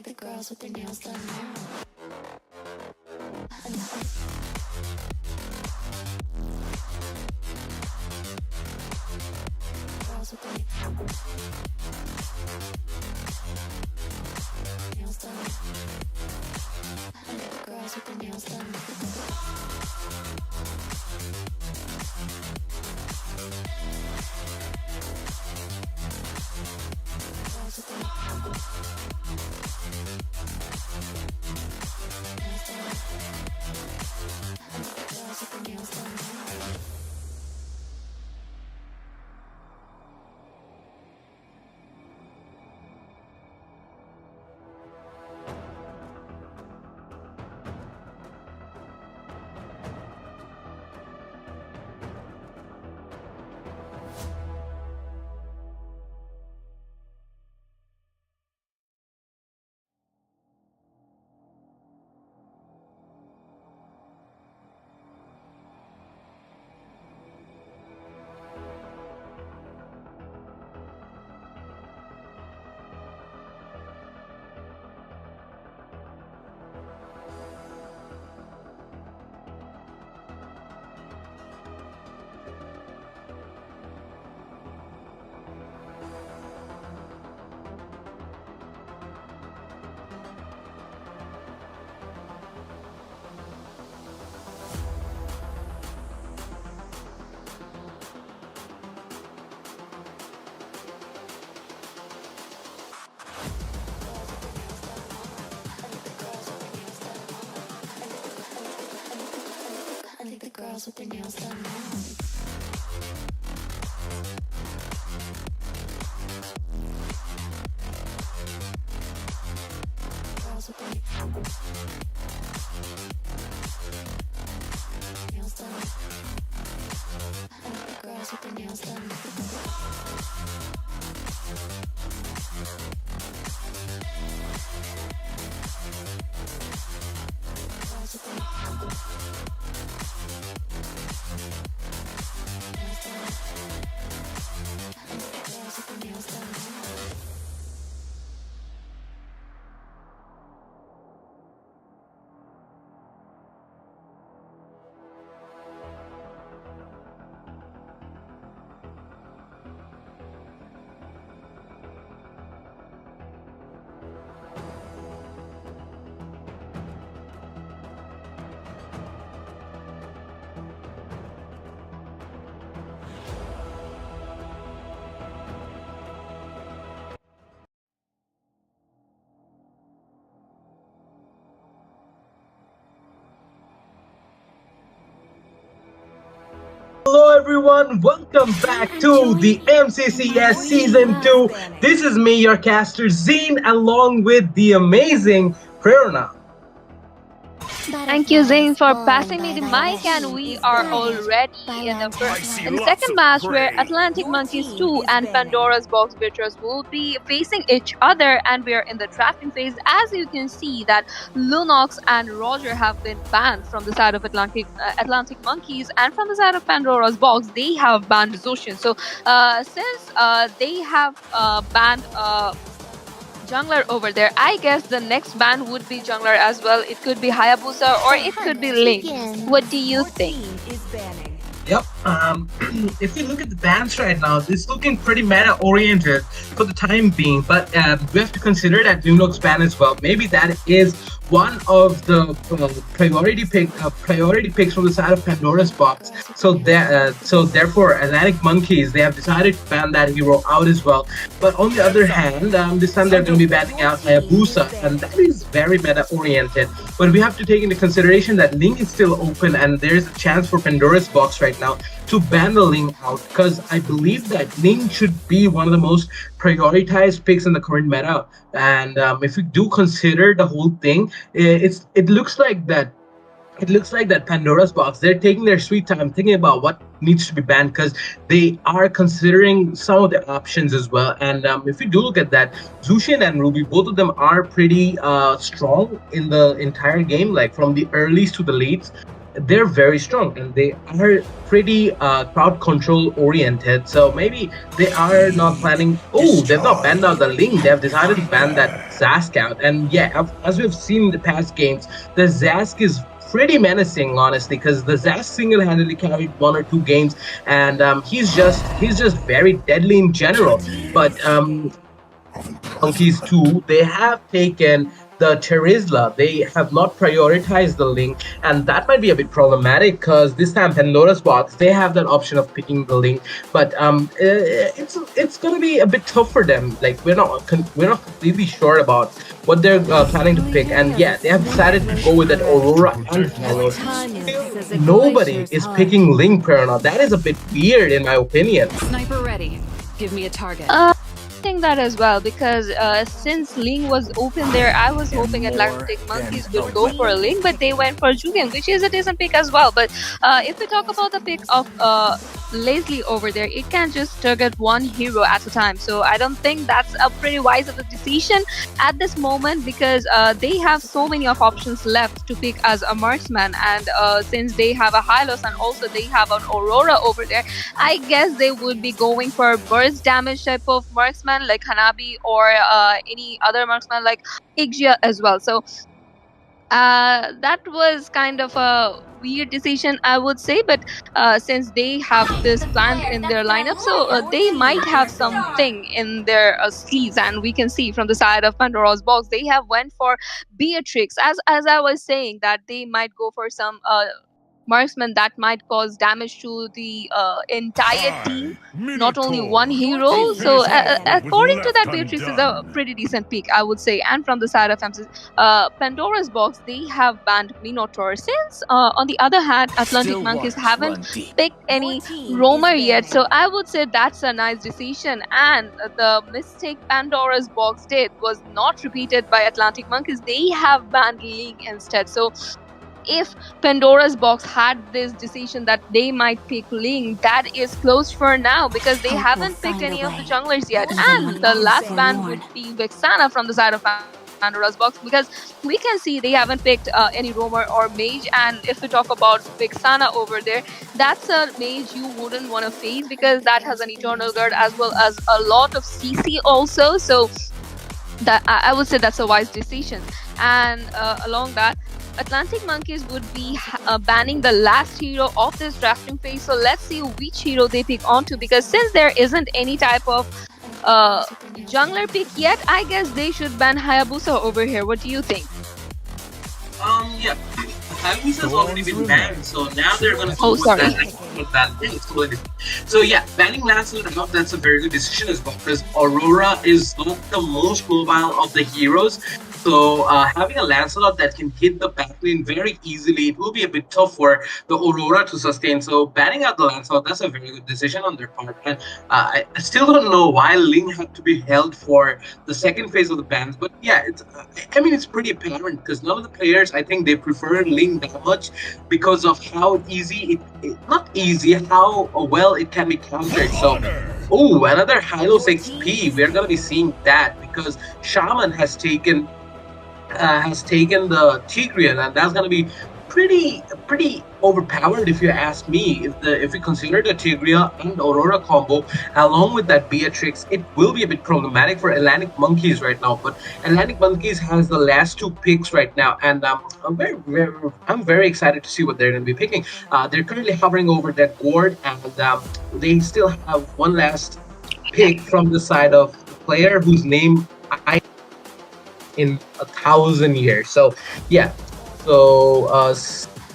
the girls with their nails done now. Girls with their nails done. The girls with their nails done. Girls with their nails done. I think the girls with their nails done now. Girls with their nails done. I think the girls with their nails done. Girls with their nails done. Hello everyone, welcome back to the MCCS Season 2. This is me, your caster Zine, along with the amazing Prerna. Thank you, Zain, for passing me the mic, and we are already in the second match where Atlantic Monkeys 2 and Pandora's Box Betrayers will be facing each other, and we are in the drafting phase. As you can see that Lunox and Roger have been banned from the side of Atlantic Monkeys, and from the side of Pandora's Box, they have banned Zoshin. So since they have banned jungler over there, I guess the next ban would be jungler as well. It could be Hayabusa or it could be Link. What do you think? Yep, if you look at the bans right now, it's looking pretty meta-oriented for the time being, but we have to consider that Lunox ban as well. Maybe that is one of the priority picks from the side of Pandora's Box. So therefore, Atlantic Monkeys, they have decided to ban that hero out as well. But on the other hand, this time they're going to be banning out Hayabusa, and that is very meta-oriented. But we have to take into consideration that Link is still open, and there is a chance for Pandora's Box right now to ban the Link out, because I believe that Link should be one of the most prioritized picks in the current meta. And if we do consider the whole thing, it looks like that Pandora's Box, they're taking their sweet time thinking about what needs to be banned, because they are considering some of the options as well. And if you do look at that, Zushin and Ruby, both of them are pretty strong in the entire game, like from the earlies to the lates. they're very strong and they are pretty crowd control oriented. So maybe they are not planning. Oh, they've not banned out the Ling. They've decided to ban that Zask out. And yeah, as we've seen in the past games, the Zask is pretty menacing, honestly, because the Zask single-handedly carried 1 or 2 games, and he's just very deadly in general. But Monkeys too, they have taken the Terizla. They have not prioritized the Link, and that might be a bit problematic because this time Pandora's Box, they have that option of picking the Link, but it's gonna be a bit tough for them. Like we're not completely sure about what they're planning to pick, and yeah, they have decided to go with that Aurora and Halo. Nobody is picking Link Perna. That is a bit weird in my opinion. Sniper ready. Give me a target. I think that as well because since Ling was open there, I was hoping Atlantic Monkeys would go for a Ling, but they went for Julian, which is a decent pick as well. But if we talk about the pick of Leslie over there, it can just target one hero at a time. So I don't think that's a pretty wise of a decision at this moment because they have so many of options left to pick as a marksman, and since they have a Hylos and also they have an Aurora over there, I guess they would be going for burst damage type of marksman like Hanabi or any other marksman like Ixia as well. So that was kind of a weird decision, I would say, but since they have this planned in their lineup, so they might have something in their sleeves, and we can see from the side of Pandora's Box, they have went for Beatrix, as I was saying, that they might go for some marksman that might cause damage to the entire team, not only one hero. So according to that, Beatrix is a pretty decent pick, I would say. And from the side of Pandora's Box, they have banned Minotaur, since on the other hand, Atlantic Monkeys haven't picked any roamer yet. So I would say that's a nice decision, and the mistake Pandora's Box did was not repeated by Atlantic Monkeys. They have banned Ling instead. So if Pandora's Box had this decision that they might pick Ling, that is closed for now because they haven't picked any of the junglers yet. And the last ban would be Vexana from the side of Pandora's Box because we can see they haven't picked any roamer or mage. And if we talk about Vexana over there, that's a mage you wouldn't want to face because that has an Eternal Guard as well as a lot of CC also. So that I would say that's a wise decision. And along that, Atlantic Monkeys would be banning the last hero of this drafting phase. So let's see which hero they pick onto, because since there isn't any type of jungler pick yet, I guess they should ban Hayabusa over here. What do you think? Yeah, Hayabusa's already been banned, so now they're gonna Oh, sorry. So yeah, banning Lancelot out, that's a very good decision as well, because Aurora is not the most mobile of the heroes. So having a Lancelot that can hit the backline very easily, it will be a bit tough for the Aurora to sustain. So banning out the Lancelot, that's a very good decision on their part. And I still don't know why Ling had to be held for the second phase of the bans. But yeah, it's pretty apparent because none of the players, I think they prefer Ling that much because of how easy not easy, how well it can be countered. So oh, another Hylos XP. We're gonna be seeing that because Shaman has taken the Tigreal, and that's gonna be pretty overpowered if you ask me. If we consider the Tigreal and Aurora combo along with that Beatrix, it will be a bit problematic for Atlantic Monkeys right now. But Atlantic Monkeys has the last 2 picks right now, and I'm very excited to see what they're going to be picking. They're currently hovering over that gourd, and they still have one last pick from the side of the player whose name I in 1,000 years. So yeah, so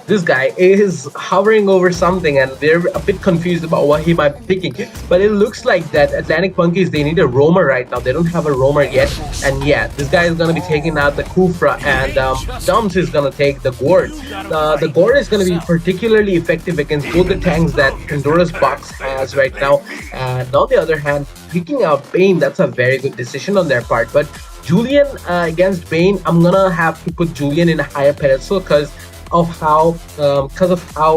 this guy is hovering over something, and they're a bit confused about what he might be picking. But it looks like that Atlantic Monkeys, they need a roamer right now. They don't have a roamer yet. And yeah, this guy is going to be taking out the Kufra, and Dumps is going to take the Gourd. The Gourd is going to be particularly effective against both the tanks that Pandora's Box has right now. And on the other hand, picking out Bane, that's a very good decision on their part. But Julian against Bane, I'm gonna have to put Julian in a higher pedestal because of how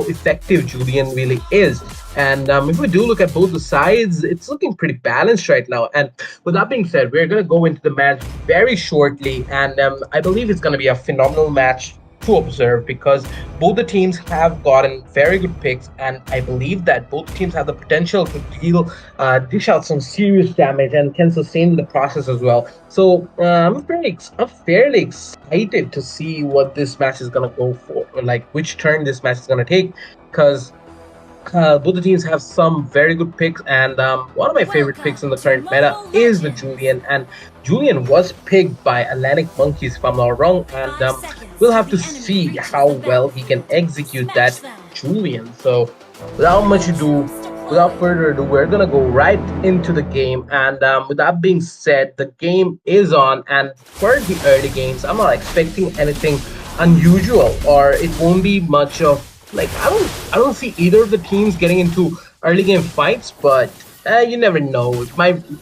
effective Julian really is. And if we do look at both the sides, it's looking pretty balanced right now. And with that being said, we're gonna go into the match very shortly, and I believe it's gonna be a phenomenal match to observe because both the teams have gotten very good picks, and I believe that both teams have the potential to dish out some serious damage and can sustain the process as well. So I'm fairly excited to see what this match is gonna go for, or like which turn this match is gonna take, because both the teams have some very good picks, and one of my favorite picks in the current meta is the Julian. And Julian was picked by Atlantic Monkeys, if I'm not wrong, and we'll have to see how well he can execute that Julian. So, without much ado, without further ado, we're gonna go right into the game. And with that being said, the game is on, and for the early games, I'm not expecting anything unusual, or it won't be much of like I don't see either of the teams getting into early game fights, but you never know.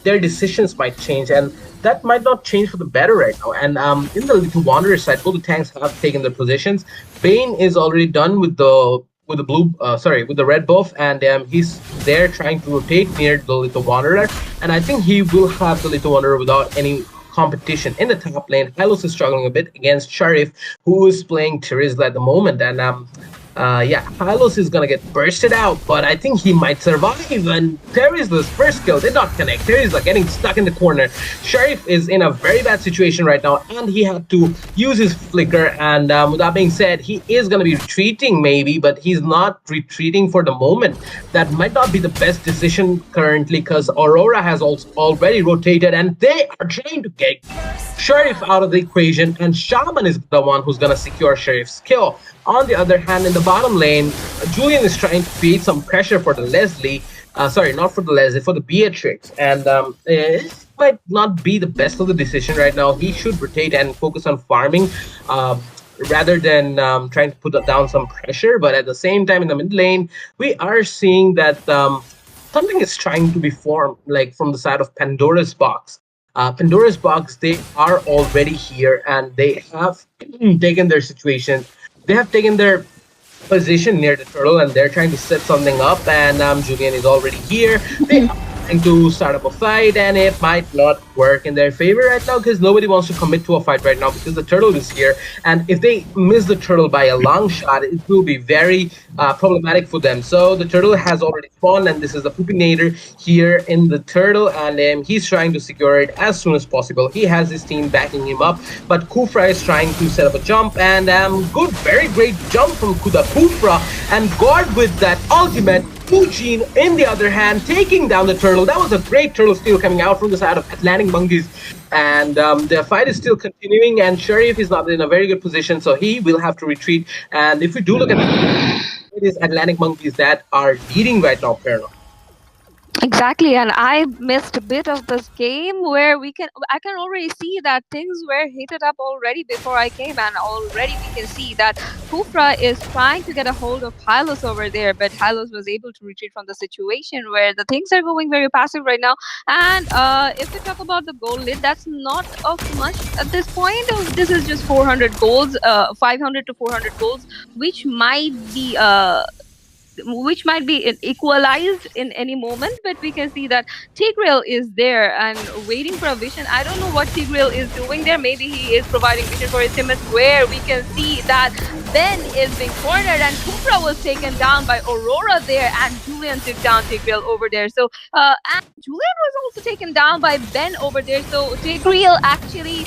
Their decisions might change, and that might not change for the better right now. And in the Little Wanderer side, both the tanks have taken their positions. Bane is already done with the blue, sorry, with the red buff, and he's there trying to rotate near the Little Wanderer, and I think he will have the Little Wanderer without any competition in the top lane. Hylos is struggling a bit against Sharif, who is playing Terizla at the moment, and yeah, Hylos is gonna get bursted out, but I think he might survive. And Terizla's first kill did not connect. Terizla getting stuck in the corner. Sharif is in a very bad situation right now, and he had to use his flicker. And with that being said, he is gonna be retreating maybe, but he's not retreating for the moment. That might not be the best decision currently, because Aurora has also already rotated, and they are trying to get Sharif out of the equation, and Shaman is the one who's gonna secure Sharif's kill. On the other hand, in the bottom lane, Julian is trying to create some pressure for the Leslie. Sorry, not for the Leslie, for the Beatrix. And it might not be the best of the decision right now. He should rotate and focus on farming rather than trying to put down some pressure. But at the same time, in the mid lane, we are seeing that something is trying to be formed, like from the side of Pandora's Box. Pandora's Box, they are already here, and they have taken their situation. They have taken their position near the turtle, and they're trying to set something up, and Julian is already here. They are trying to start up a fight, and it might not work in their favor right now, because nobody wants to commit to a fight right now because the turtle is here, and if they miss the turtle by a long shot, it will be very problematic for them. So the turtle has already spawned, and this is the Poopinator here in the turtle, and he's trying to secure it as soon as possible. He has his team backing him up, but Kufra is trying to set up a jump, and good, very great jump from Kufra, and God with that ultimate. Eugene, in the other hand, taking down the turtle. That was a great turtle steal coming out from the side of Atlantic Monkeys. And the fight is still continuing, and Sharif is not in a very good position, so he will have to retreat. And if we do look at it is Atlantic Monkeys that are leading right now, Perno. Exactly, and I missed a bit of this game where I can already see that things were heated up already before I came, and already we can see that Kufra is trying to get a hold of Hylos over there, but Hylos was able to retreat from the situation where the things are going very passive right now. And if we talk about the gold lead, that's not of much at this point. This is just 400 golds, 500 to 400 golds, which might be equalized in any moment, but we can see that Tigreal is there and waiting for a vision. I don't know what Tigreal is doing there. Maybe he is providing vision for his teammates, where we can see that Ben is being cornered, and Kufra was taken down by Aurora there, and Julian took down Tigreal over there. So and Julian was also taken down by Ben over there. So Tigreal actually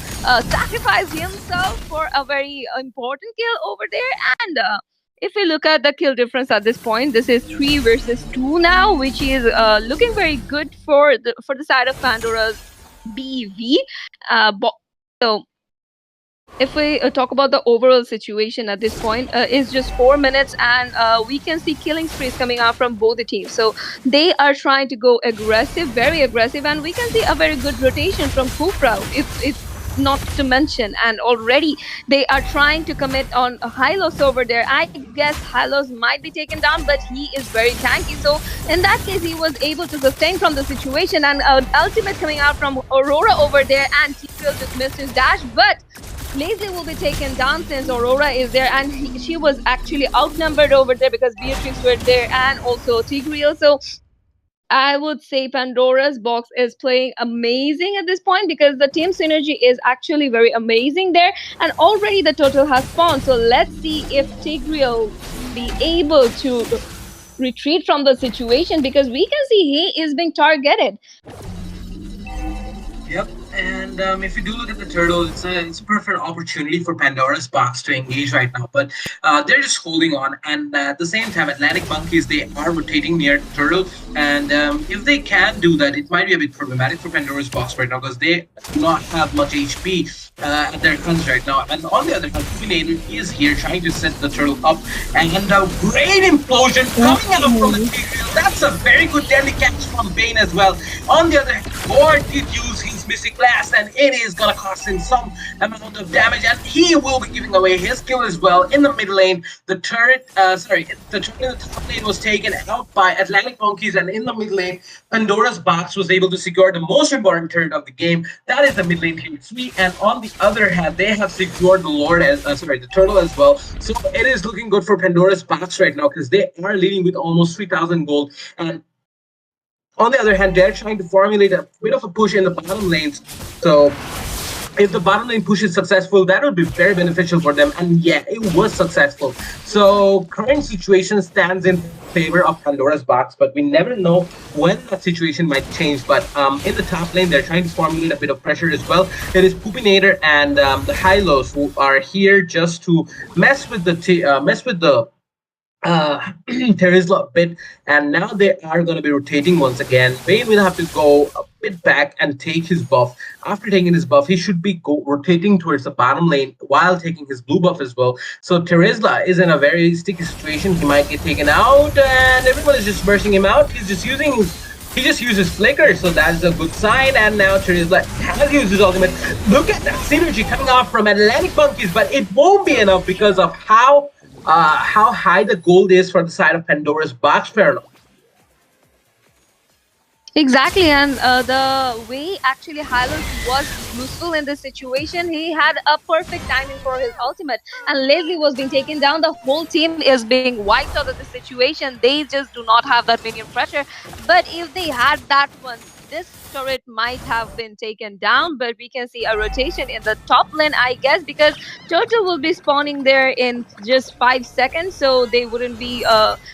sacrificed himself for a very important kill over there. And if we look at the kill difference at this point, this is 3 versus 2 now, which is looking very good for the side of Pandora's BV. So if we talk about the overall situation at this point, it's just 4 minutes, and we can see killing sprees coming out from both the teams. So they are trying to go aggressive, very aggressive, and we can see a very good rotation from Kufra. It's not to mention, and already they are trying to commit on Hylos over there. I guess Hylos might be taken down, but he is very tanky, so in that case he was able to sustain from the situation. And ultimate coming out from Aurora over there, and Tigreal just missed his dash, but Lazy will be taken down since Aurora is there, and she was actually outnumbered over there because Beatrix were there and also Tigreal. So I would say Pandora's box is playing amazing at this point because the team synergy is actually very amazing there, and already the total has spawned. So let's see if Tigreal be able to retreat from the situation because we can see he is being targeted. Yep, and if you do look at the turtle, it's a perfect opportunity for Pandora's box to engage right now. But they're just holding on, and at the same time, Atlantic monkeys they are rotating near the turtle, and if they can do that, it might be a bit problematic for Pandora's box right now because they do not have much HP at their guns right now. And on the other hand, Pupinator is here trying to set the turtle up, and a great implosion coming out from the Tigreal. That's a very good deadly catch from Bane as well. On the other hand, Gord did use his Mystic Blast, and it is gonna cost him some amount of damage, and he will be giving away his kill as well in the mid lane. The turret, the turret in the top lane was taken out by Atlantic Monkeys, and in the mid lane, Pandora's box was able to secure the most important turret of the game. That is the mid lane tier 3, and on the other hand, they have secured the Lord as the turtle as well. So it is looking good for Pandora's box right now because they are leading with almost 3,000 gold, and on the other hand, they're trying to formulate a bit of a push in the bottom lanes. So if the bottom lane push is successful, that would be very beneficial for them. And yeah, it was successful. So current situation stands in favor of Pandora's box, but we never know when that situation might change. But in the top lane, they're trying to formulate a bit of pressure as well. It is Pupinator and the Hylos who are here just to mess with the Terizla a bit, and now they are going to be rotating once again. Vayne will have to go a bit back and take his buff. After taking his buff, he should be rotating towards the bottom lane while taking his blue buff as well. So Terizla is in a very sticky situation. He might get taken out, and everyone is just bursting him out. He just uses Flicker, so that is a good sign. And now Terizla has used his ultimate. Look at that synergy coming off from Atlantic Monkeys, but it won't be enough because of how high the gold is for the side of Pandora's box. Fair enough. Exactly, and the way actually Hylos was useful in this situation, he had a perfect timing for his ultimate, and Leslie was being taken down. The whole team is being wiped out of the situation. They just do not have that minion pressure. But if they had that one, this turret might have been taken down. But we can see a rotation in the top lane, I guess, because Turtle will be spawning there in just 5 seconds, so they wouldn't be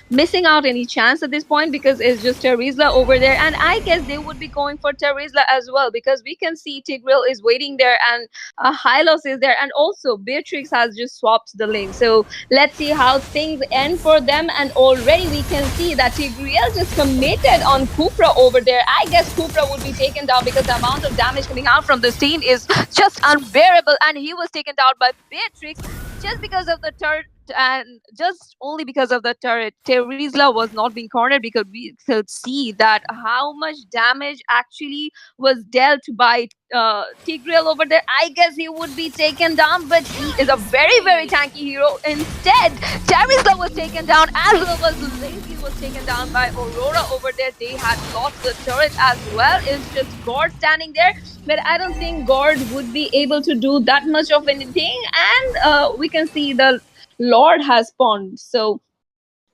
missing out any chance at this point because it's just Terizla over there. And I guess they would be going for Terizla as well because we can see Tigreal is waiting there and Hylos is there. And also Beatrix has just swapped the lane. So let's see how things end for them. And already we can see that Tigreal just committed on Kupra over there. I guess Kupra would be taken down because the amount of damage coming out from this team is just unbearable. And he was taken down by Beatrix just because of the turret, and just only because of the turret. Terizla was not being cornered because we could see that how much damage actually was dealt by Tigreal over there. I guess he would be taken down, but he is a very, very tanky hero. Instead, Terizla was taken down as well as Lazy was taken down by Aurora over there. They had lost the turret as well. It's just Gord standing there, but I don't think Gord would be able to do that much of anything. And we can see the Lord has spawned. So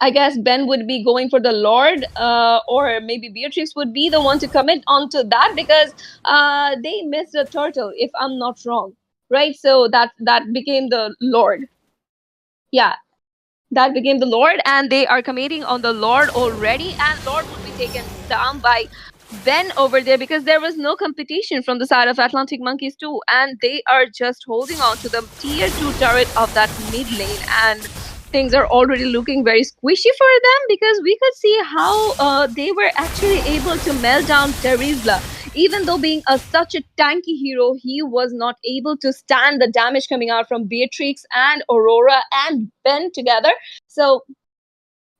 I guess Ben would be going for the Lord, or maybe Beatrix would be the one to commit onto that because they missed the turtle, if I'm not wrong, right? So that became the Lord. Yeah, that became the Lord, and they are committing on the Lord already, and Lord would be taken down by Ben over there because there was no competition from the side of Atlantic Monkeys too, and they are just holding on to the tier 2 turret of that mid lane, and things are already looking very squishy for them because we could see how they were actually able to melt down Terizla. Even though being such a tanky hero, he was not able to stand the damage coming out from Beatrix and Aurora and Ben together. So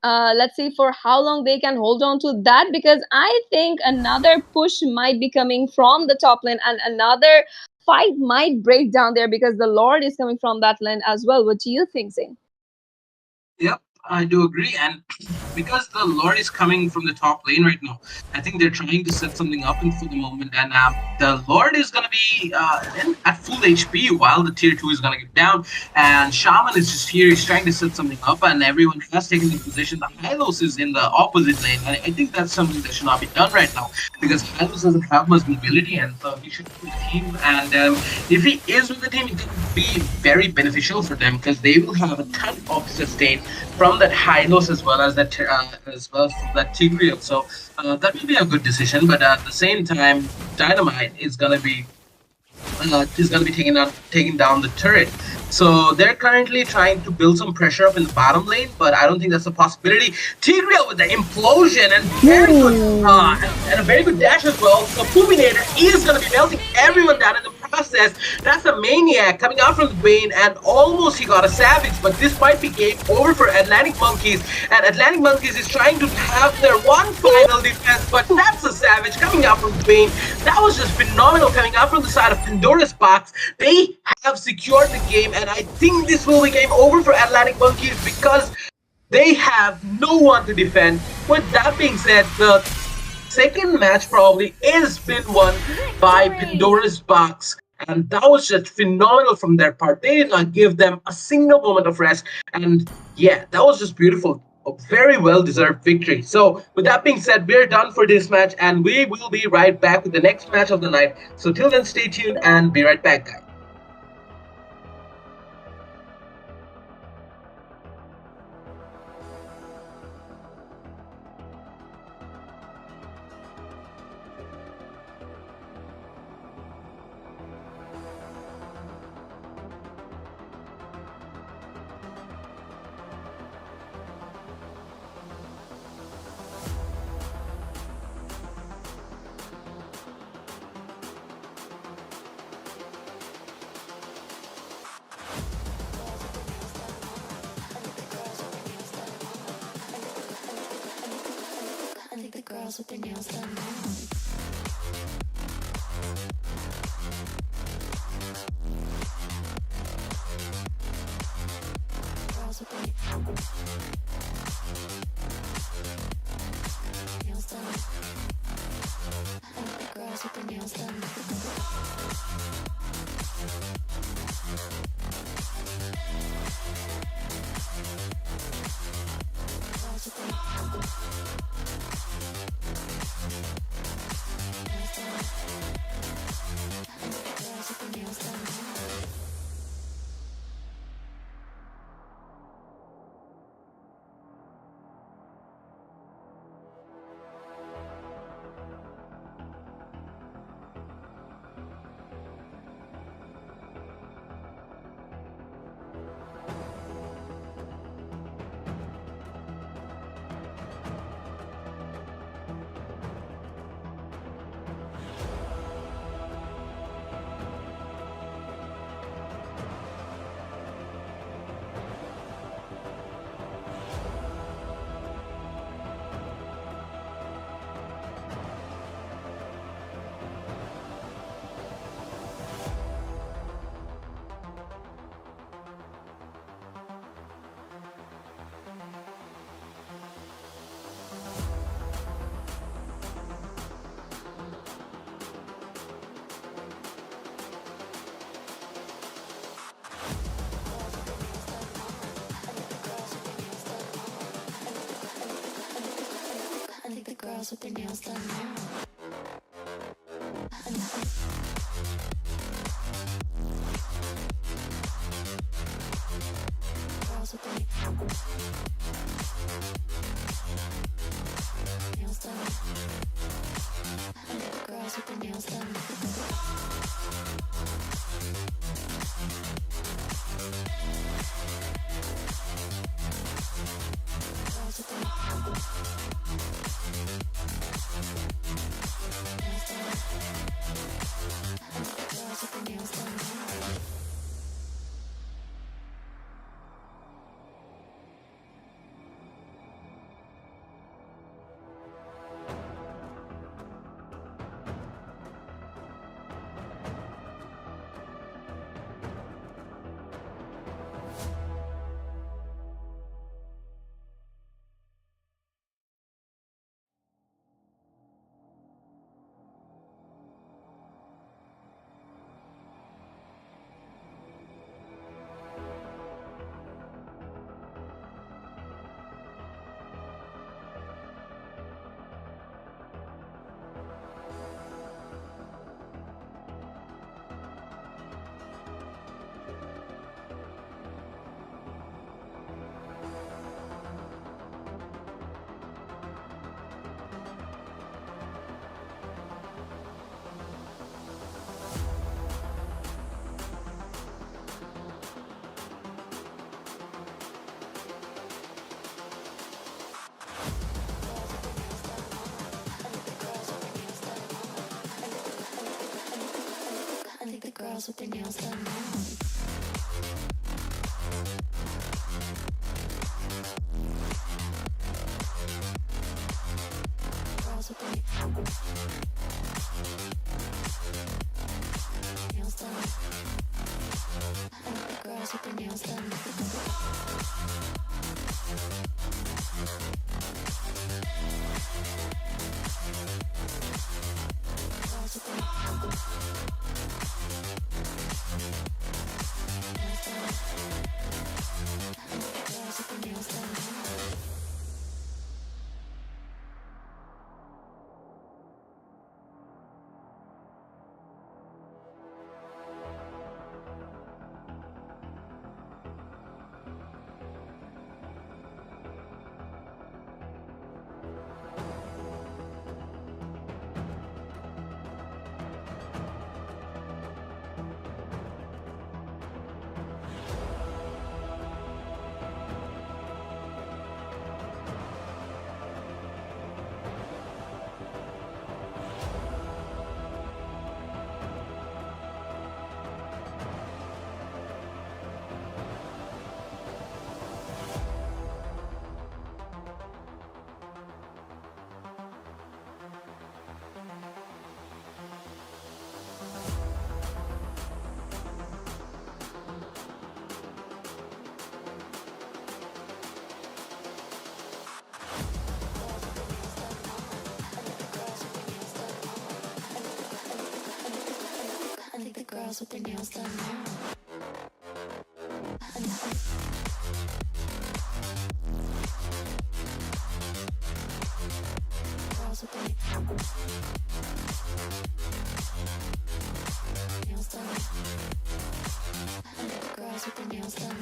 let's see for how long they can hold on to that, because I think another push might be coming from the top lane and another fight might break down there because the Lord is coming from that lane as well. What do you think, Zane? Yep, I do agree. And because the Lord is coming from the top lane right now. I think they're trying to set something up in for the moment, and the Lord is gonna be at full HP while the tier 2 is gonna get down, and Shaman is just here. He's trying to set something up, and everyone has taken the position. The Hylos is in the opposite lane, and I think that's something that should not be done right now because Hylos doesn't have much mobility, and so he should be with the team. And if he is with the team, it could be very beneficial for them because they will have a ton of sustain from that Hylos as well as from that Tigreal. So that will be a good decision. But at the same time, Dynamite is going to be taking down the turret. So they're currently trying to build some pressure up in the bottom lane, but I don't think that's a possibility. Tigreal with the implosion and very good and a very good dash as well. So Fulminator is going to be melting everyone down in the process. That's a Maniac coming out from the Vayne, and almost he got a Savage, but this might be game over for Atlantic Monkeys. And Atlantic Monkeys is trying to have their one final defense, but that's a Savage coming out from the Vayne. That was just phenomenal coming out from the side of Pandora's Box. They have secured the game, and I think this will be game over for Atlantic Monkeys because they have no one to defend. With that being said, the second match probably is been won by Pandora's Box, and that was just phenomenal from their part. They did not give them a single moment of rest, and yeah, that was just beautiful. A very well-deserved victory. So with that being said, we're done for this match, and we will be right back with the next match of the night. So till then, stay tuned and be right back, guys. I think the girls with their nails done now. Girls with their nails done. I think the girls with their nails done. Girls with their girls with their nails done now. Girls with their nails done. Girls with their nails done. Girls with their girls with their nails done now. Girls with their nails done. I like the girls with their nails done. Girls with their nails done. I like the girls with their nails done. I think the girls with their nails done now. Girls with their nails done. I think the girls with their nails done.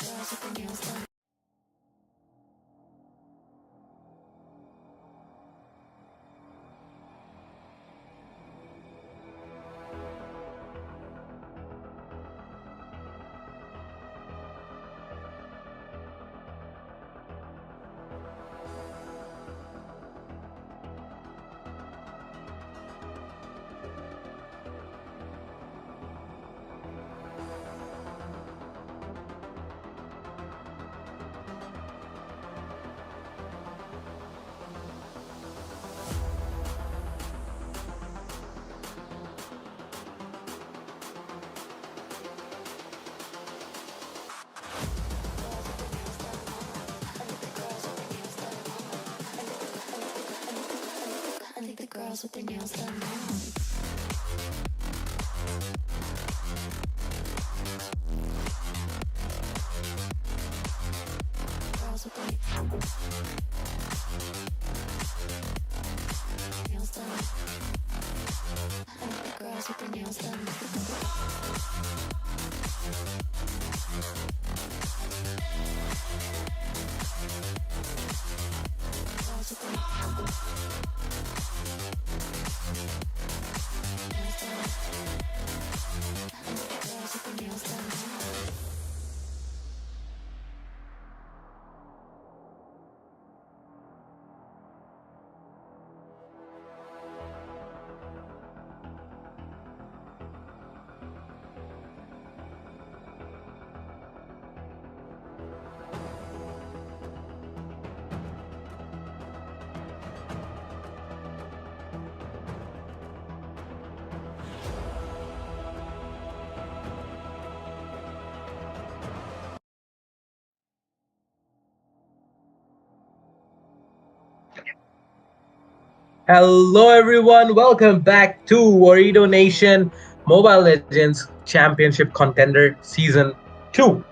Girls with their nails done. I think the girls with their nails done. I think the girls with their nails done now. Girls with their nails done. I think the girls with their nails done. Girls with their nails done. I think the girls with their nails done now. Hello, everyone. Welcome back to Ooredoo Nation Mobile Legends Championship Contender Season 2.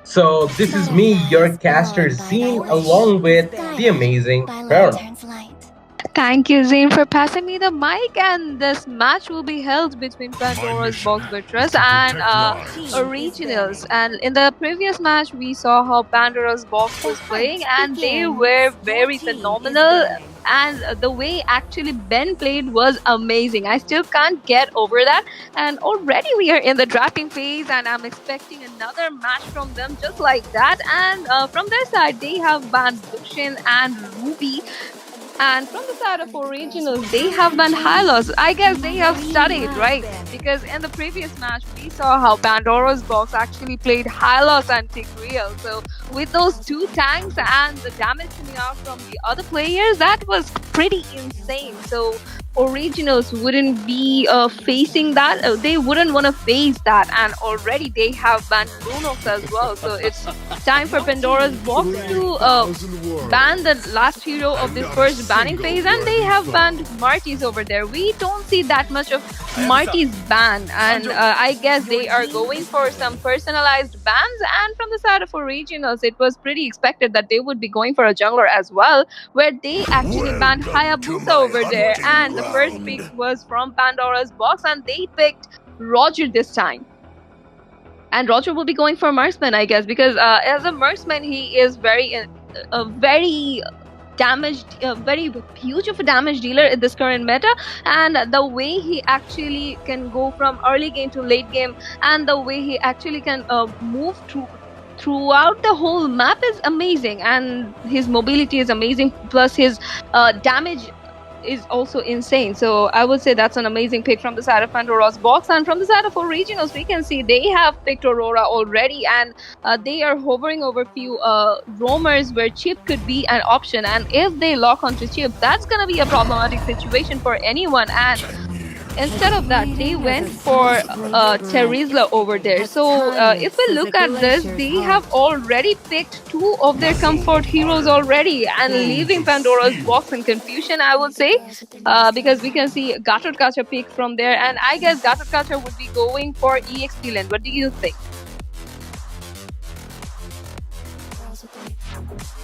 So, this is me, your caster Zine, along with the amazing Pearl. Light. Thank you, Zane, for passing me the mic. And this match will be held between Pandora's Box Betrayers and Originals. And in the previous match, we saw how Pandora's Box was playing, and they were very phenomenal. And the way actually Ben played was amazing. I still can't get over that. And already we are in the drafting phase, and I'm expecting another match from them just like that. And from their side, they have banned Dushin and Ruby. And from the side of Originals, they have banned Hylos. I guess they have studied, right? Because in the previous match, we saw how Pandora's Box actually played Hylos and Tigreal. So with those two tanks and the damage coming out from the other players, that was pretty insane. So Originals wouldn't be facing that. They wouldn't want to face that. And already they have banned Lunox as well. So it's time for Pandora's Box to ban the last hero of this first banning phase. And they have banned Marty's over there. We don't see that much of Marty's ban. And I guess they are going for some personalized bans. And from the side of Originals, it was pretty expected that they would be going for a jungler as well, where they actually banned Hayabusa over there. And the first pick was from Pandora's Box, and they picked Roger this time. And Roger will be going for Marksman, I guess, because as a Marksman, he is very damaged, very huge of a damage dealer in this current meta. And the way he actually can go from early game to late game, and the way he actually can move throughout the whole map is amazing. And his mobility is amazing, plus his damage is also insane. So I would say that's an amazing pick from the side of Pandora's Box. And from the side of Originals, we can see they have picked Aurora already, and they are hovering over few roamers where Chip could be an option. And if they lock onto Chip, that's gonna be a problematic situation for anyone. And instead of that, they went for Terizla over there. So if we look at this, they have already picked two of their comfort heroes already, and leaving Pandora's Box in confusion, I would say, because we can see Gatotkacha pick from there, and I guess Gatotkacha would be going for EXP lane. What do you think?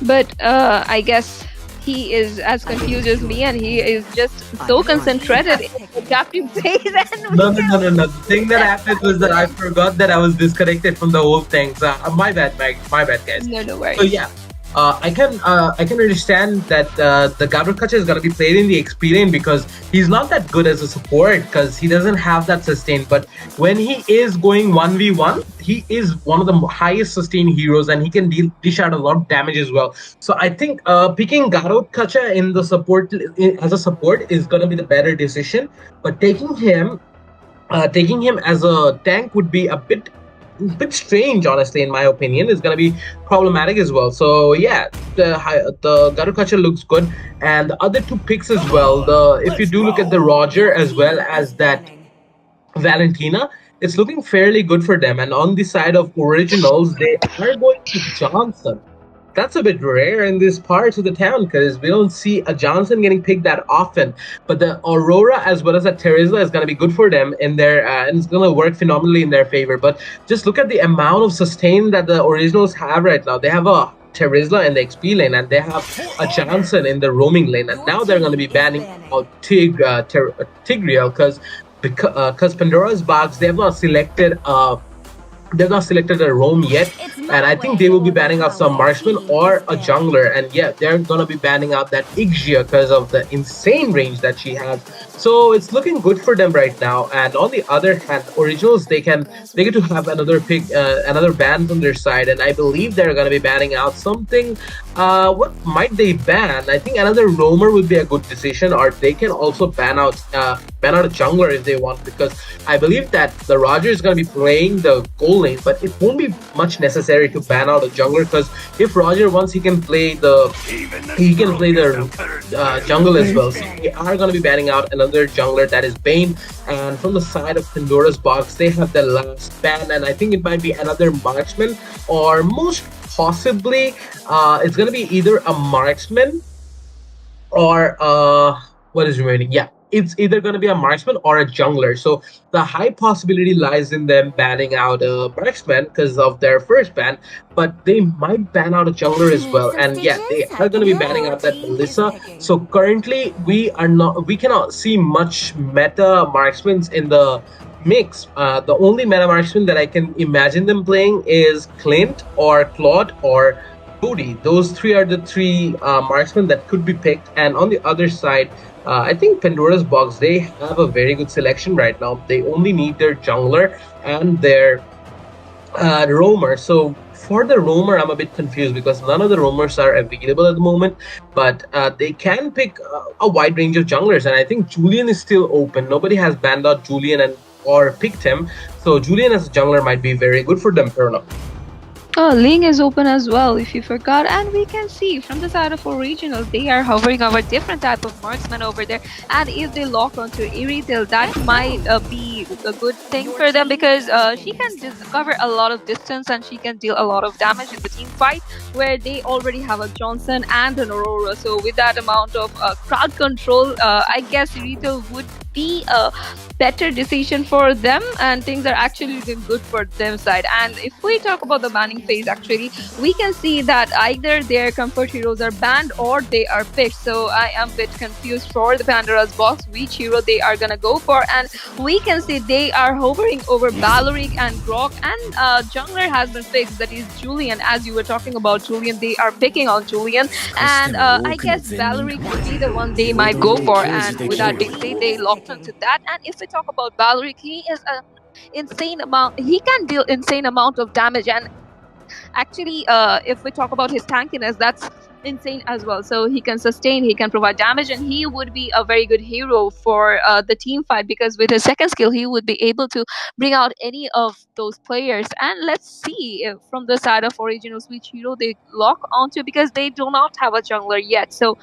But I guess he is as confused as me, and he is just so concentrated in the drafting phase. And No. The thing that happened was that I forgot that I was disconnected from the whole thing. So my bad, Mike. My bad, guys. No worries. So yeah, I can understand that the Gabriel is gonna be played in the XP lane because he's not that good as a support, because he doesn't have that sustain. But when he is going 1v1, he is one of the highest sustain heroes, and he can dish out a lot of damage as well. So I think picking Garot Kacha in the support as a support is gonna be the better decision. But taking him as a tank would be a bit strange, honestly. In my opinion, is going to be problematic as well. So yeah, the Garukacha looks good, and the other two picks as well, if you do look at the Roger as well as that Valentina, it's looking fairly good for them. And on the side of Originals, they are going to Johnson. That's a bit rare in this part of the town, because we don't see a Johnson getting picked that often. But the Aurora as well as that Terizla is going to be good for them in their, and it's going to work phenomenally in their favor. But just look at the amount of sustain that the Originals have right now. They have a Terizla in the XP lane, and they have a Johnson in the roaming lane. And now they're going to be banning out Tigreal, because Pandora's Box, they have not selected they've not selected a roam yet, and I think they will be banning out some marksman or a jungler. And yeah, they're gonna be banning out that Ixia because of the insane range that she has. So it's looking good for them right now. And on the other hand, Originals, they get to have another pick, another ban from their side, and I believe they're gonna be banning out something. What might they ban? I think another roamer would be a good decision, or they can also ban out a jungler if they want, because I believe that the Roger is going to be playing the gold lane, but it won't be much necessary to ban out a jungler, because if Roger wants, he can play the jungle as well. So they are going to be banning out another jungler, that is Bane. And from the side of Pandora's Box, they have the last ban, and I think it might be another marksman, or most possibly it's going to be either a marksman or what is remaining? Yeah, it's either going to be a marksman or a jungler. So the high possibility lies in them banning out a marksman because of their first ban, but they might ban out a jungler as Need well. some And yeah, stitches? they I are going can to be help. banning Your out that team is Melissa. picking. So currently, we cannot see much meta marksmans in the mix. The only meta marksman that I can imagine them playing is Clint or Claude or Cody. Those three are the three marksmen that could be picked. And on the other side, I think Pandora's Box, they have a very good selection right now. They only need their jungler and their roamer. So for the roamer, I'm a bit confused because none of the roamers are available at the moment, but they can pick a wide range of junglers. And I think Julian is still open. Nobody has banned out Julian and or picked him. So Julian as a jungler might be very good for them, Perla. Oh, Ling is open as well, if you forgot. And we can see from the side of original, they are hovering over different type of marksmen over there. And if they lock onto Irithel, that might be a good thing for them because she can cover a lot of distance and she can deal a lot of damage in the team fight where they already have a Johnson and an Aurora. So with that amount of crowd control, I guess Irithel would be a better decision for them and things are actually looking good for them side. And if we talk about the banning phase, actually we can see that either their comfort heroes are banned or they are picked. So I am a bit confused for the Pandora's Box which hero they are gonna go for. And we can see they are hovering over Valoric and Grok, and jungler has been fixed, that is Julian. As you were talking about Julian, they are picking on Julian, and I guess Valoric would be the one they might go for. And with that being said, they locked onto that. And if we talk about Valoric, he is an insane amount, he can deal insane amount of damage. And actually if we talk about his tankiness, that's insane as well. So he can sustain, he can provide damage, and he would be a very good hero for the team fight because with his second skill he would be able to bring out any of those players. And let's see if from the side of originals which hero they lock onto because they do not have a jungler yet. So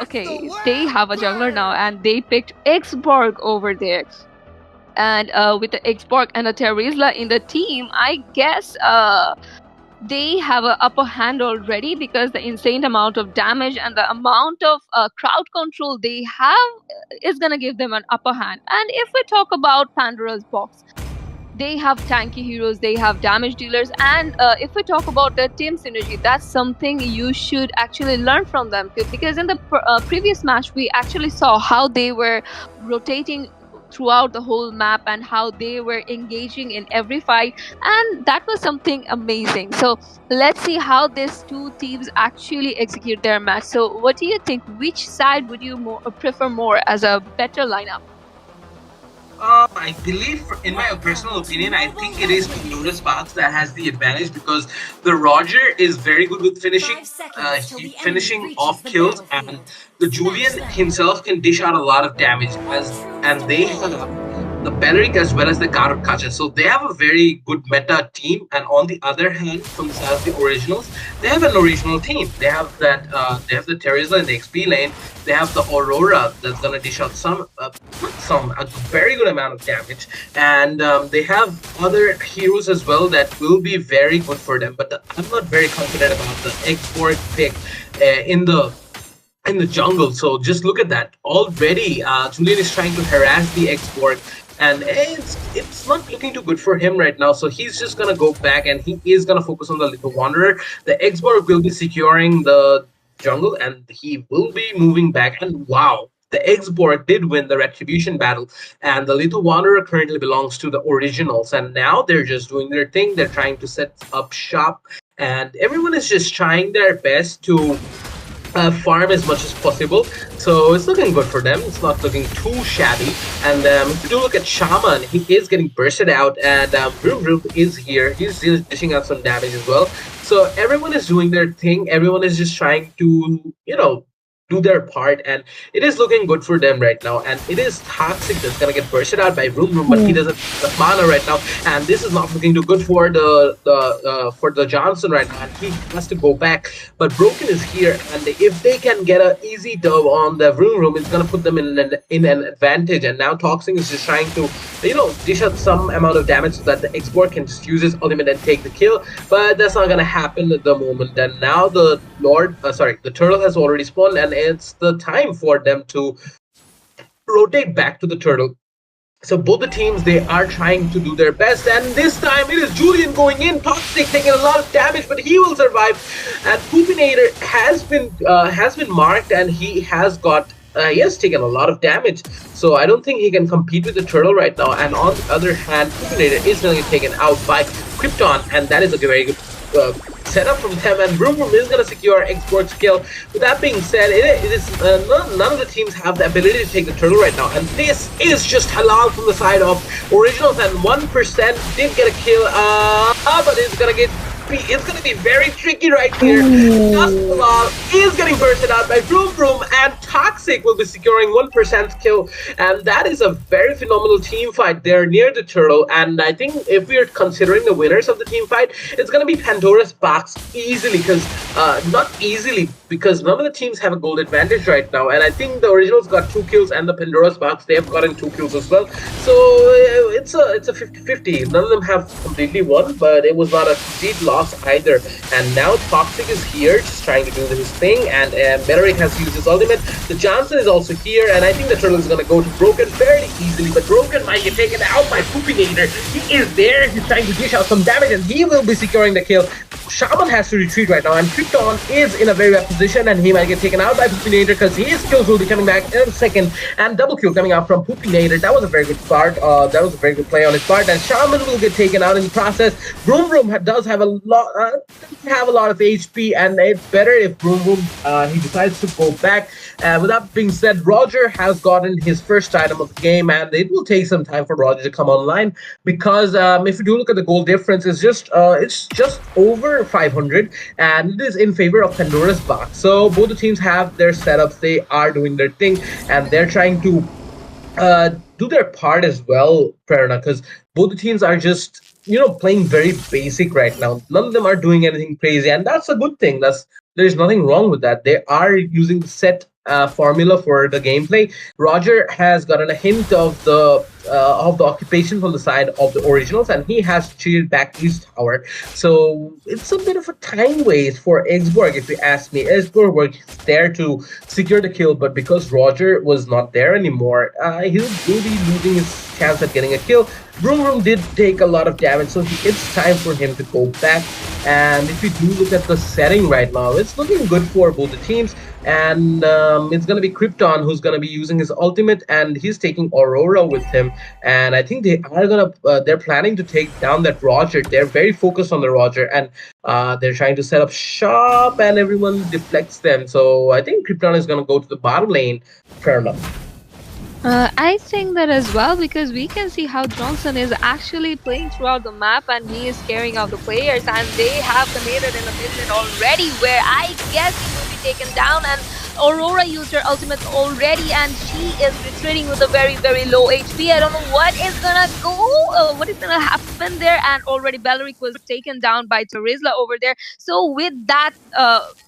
okay, they have a jungler now and they picked Xborg over there. And with the Xborg and a Terizla in the team, I guess they have an upper hand already because the insane amount of damage and the amount of crowd control they have is going to give them an upper hand. And if we talk about Pandora's Box, they have tanky heroes, they have damage dealers, and if we talk about their team synergy, that's something you should actually learn from them because in the previous match we actually saw how they were rotating throughout the whole map and how they were engaging in every fight, and that was something amazing. So let's see how these two teams actually execute their match. So what do you think, which side would you prefer more as a better lineup? I believe, in my personal opinion, I think it is Pandora's Box that has the advantage because the Roger is very good with finishing, finishing off kills, and the Julian himself can dish out a lot of damage. And they have the Beleric as well as the Karukacha. So they have a very good meta team. And on the other hand, from the side of the originals, they have an original team. They have that. They have the Terizla in the XP lane. They have the Aurora that's gonna dish out a very good amount of damage, and they have other heroes as well that will be very good for them. But I'm not very confident about the Xborg pick in the jungle. So just look at that. Already, Julian is trying to harass the Xborg, and it's not looking too good for him right now. So he's just gonna go back, and he is gonna focus on the Little Wanderer. The Xborg will be securing the jungle, and he will be moving back. And wow, the Xborg did win the Retribution battle, and the Little Wanderer currently belongs to the originals. And now they're just doing their thing. They're trying to set up shop, and everyone is just trying their best to farm as much as possible. So it's looking good for them. It's not looking too shabby. And if you do look at Shaman, he is getting bursted out, and Vroom Vroom is here. He's dishing out some damage as well. So everyone is doing their thing. Everyone is just trying to, do their part, and it is looking good for them right now. And it is Toxic that's gonna get bursted out by Vroom Vroom, but he doesn't have the mana right now, and this is not looking too good for the Johnson right now, and he has to go back. But Broken is here, and if they can get an easy dub on the Vroom Vroom, it's gonna put them in an advantage. And now Toxic is just trying to dish out some amount of damage so that the Xborg can just use his ultimate and take the kill, but that's not gonna happen at the moment. And now the turtle has already spawned, and it's the time for them to rotate back to the turtle. So both the teams, they are trying to do their best, and this time it is Julian going in. Toxic taking a lot of damage, but he will survive. And Poopinator has been marked, and he has taken a lot of damage. So I don't think he can compete with the turtle right now. And on the other hand, Poopinator is going to get taken out by Krypton, and that is a very good setup from them. And Vroom Vroom is going to secure Xborg's kill. With that being said, none of the teams have the ability to take the turtle right now. And this is just halal from the side of Originals, and 1% did get a kill. But it's gonna be very tricky right here. Halal is getting bursted out by Vroom Vroom, and Toxic will be securing 1% kill. And that is a very phenomenal team fight there near the turtle. And I think if we are considering the winners of the team fight, it's gonna be Pandora's box easily, not easily, because none of the teams have a gold advantage right now. And I think the Originals got 2 kills, and the Pandora's box, they have gotten 2 kills as well. So it's a 50-50. None of them have completely won, but it was not a complete loss either. And now Toxic is here, just trying to do his thing, and Meteoric has used his ultimate. The Johnson is also here, and I think the turtle is going to go to Broken fairly easily, but Broken might get taken out by Poopinator. He is there, he's trying to dish out some damage, and he will be securing the kill. Shaman has to retreat right now, and Krypton is in a very bad position, and he might get taken out by Poopinator because his kills will be coming back in a second. And double kill coming out from Poopinator. That was a very good start. That was a very good play on his part, and Shaman will get taken out in the process. Vroom Vroom does have a lot of HP, and it's better if Vroom Vroom he decides to go back. With that being said, Roger has gotten his first item of the game, and it will take some time for Roger to come online, because if you do look at the goal difference, it's just over 500, and it is in favor of Pandora's box. So both the teams have their setups, they are doing their thing, and they're trying to do their part as well, Prerna, because both the teams are just playing very basic right now. None of them are doing anything crazy, and that's a good thing. There's nothing wrong with that. They are using the set formula for the gameplay. Roger has gotten a hint of the occupation from the side of the Originals, and he has cheated back his tower. So it's a bit of a time waste for Xborg, if you ask me. Xborg was there to secure the kill, but because Roger was not there anymore, he will be losing his chance at getting a kill. Vroom Vroom did take a lot of damage, so it's time for him to go back. And if you do look at the setting right now, it's looking good for both the teams. And it's going to be Krypton who's going to be using his ultimate, and he's taking Aurora with him. And I think they're planning to take down that Roger. They're very focused on the Roger, and they're trying to set up shop, and everyone deflects them. So I think Krypton is going to go to the bottom lane. Fair enough. I think that as well, because we can see how Johnson is actually playing throughout the map, and he is scaring out the players, and they have committed in a mission already where I guess he will be taken down, and Aurora used her ultimate already, and she is retreating with a very, very low HP. I don't know what is gonna happen there, and already Belleric was taken down by Terizla over there. So with that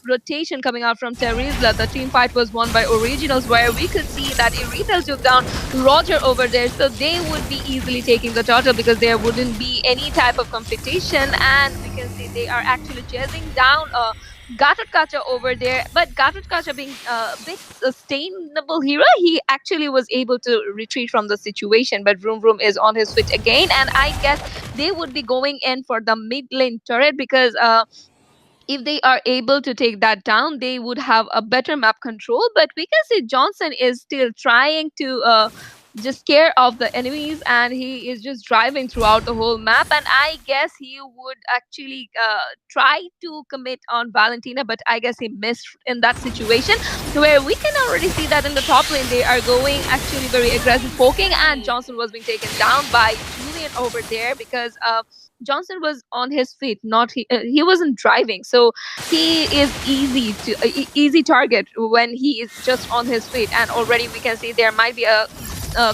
rotation coming out from Terizla, the team fight was won by Originals, where we could see that Irithel took down Roger over there, so they would be easily taking the turtle because there wouldn't be any type of competition. And we can see they are actually chasing down Gatotkacha over there, but Gatotkacha being a bit sustainable hero, he actually was able to retreat from the situation. But Vroom Vroom is on his feet again, and I guess they would be going in for the mid lane turret, because if they are able to take that down, they would have a better map control. But we can see Johnson is still trying to just scare off the enemies, and he is just driving throughout the whole map. And I guess he would actually try to commit on Valentina, but I guess he missed in that situation, where we can already see that in the top lane they are going actually very aggressive poking, and Johnson was being taken down by Julian over there, because Johnson was on his feet, not he wasn't driving, so he is easy target when he is just on his feet. And already we can see there might be a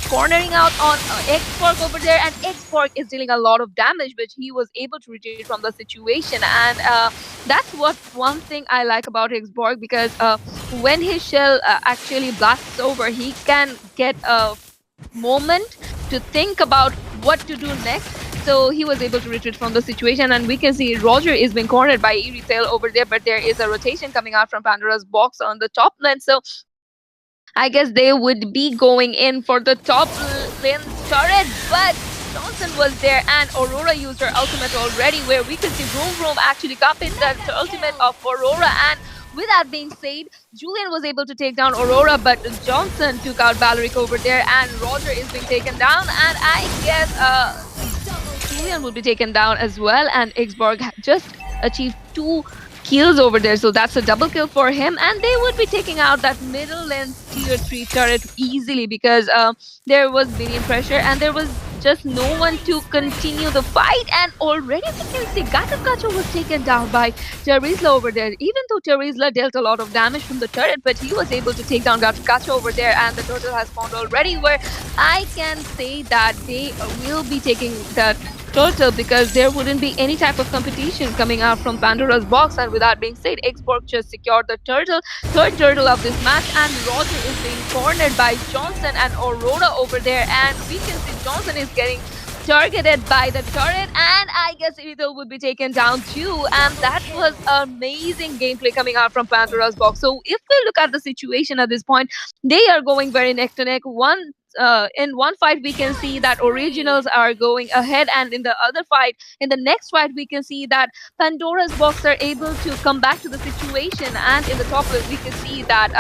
cornering out on Xborg over there, and Xborg is dealing a lot of damage, but he was able to retreat from the situation. And that's one thing I like about Xborg, because when his shell actually blasts over, he can get a moment to think about what to do next. So he was able to retreat from the situation, and we can see Roger is being cornered by Irithel over there, but there is a rotation coming out from Pandora's box on the top lane. So I guess they would be going in for the top lane turret, but Johnson was there and Aurora used her ultimate already, where we could see Vroom Vroom actually copy the ultimate of Aurora. And with that being said, Julian was able to take down Aurora, but Johnson took out Valeric over there, and Roger is being taken down, and I guess Julian will be taken down as well, and Xborg just achieved 2 kills over there, so that's a double kill for him, and they would be taking out that middle lane tier 3 turret easily, because there was minion pressure and there was just no one to continue the fight. And already we can see Gatakacha was taken down by Terizla over there, even though Terizla dealt a lot of damage from the turret, but he was able to take down Gatakacha over there, and the turtle has spawned already, where I can say that they will be taking that turtle because there wouldn't be any type of competition coming out from Pandora's box. And with that being said, Xborg just secured the third turtle of this match, and Roger is being cornered by Johnson and Aurora over there, and we can see Johnson is getting targeted by the turret, and I guess Ethel would be taken down too. And that was amazing gameplay coming out from Pandora's box. So if we look at the situation at this point, they are going very neck to neck. In one fight we can see that Originals are going ahead, and in the other fight, in the next fight, we can see that Pandora's box are able to come back to the situation. And in the top lane we can see that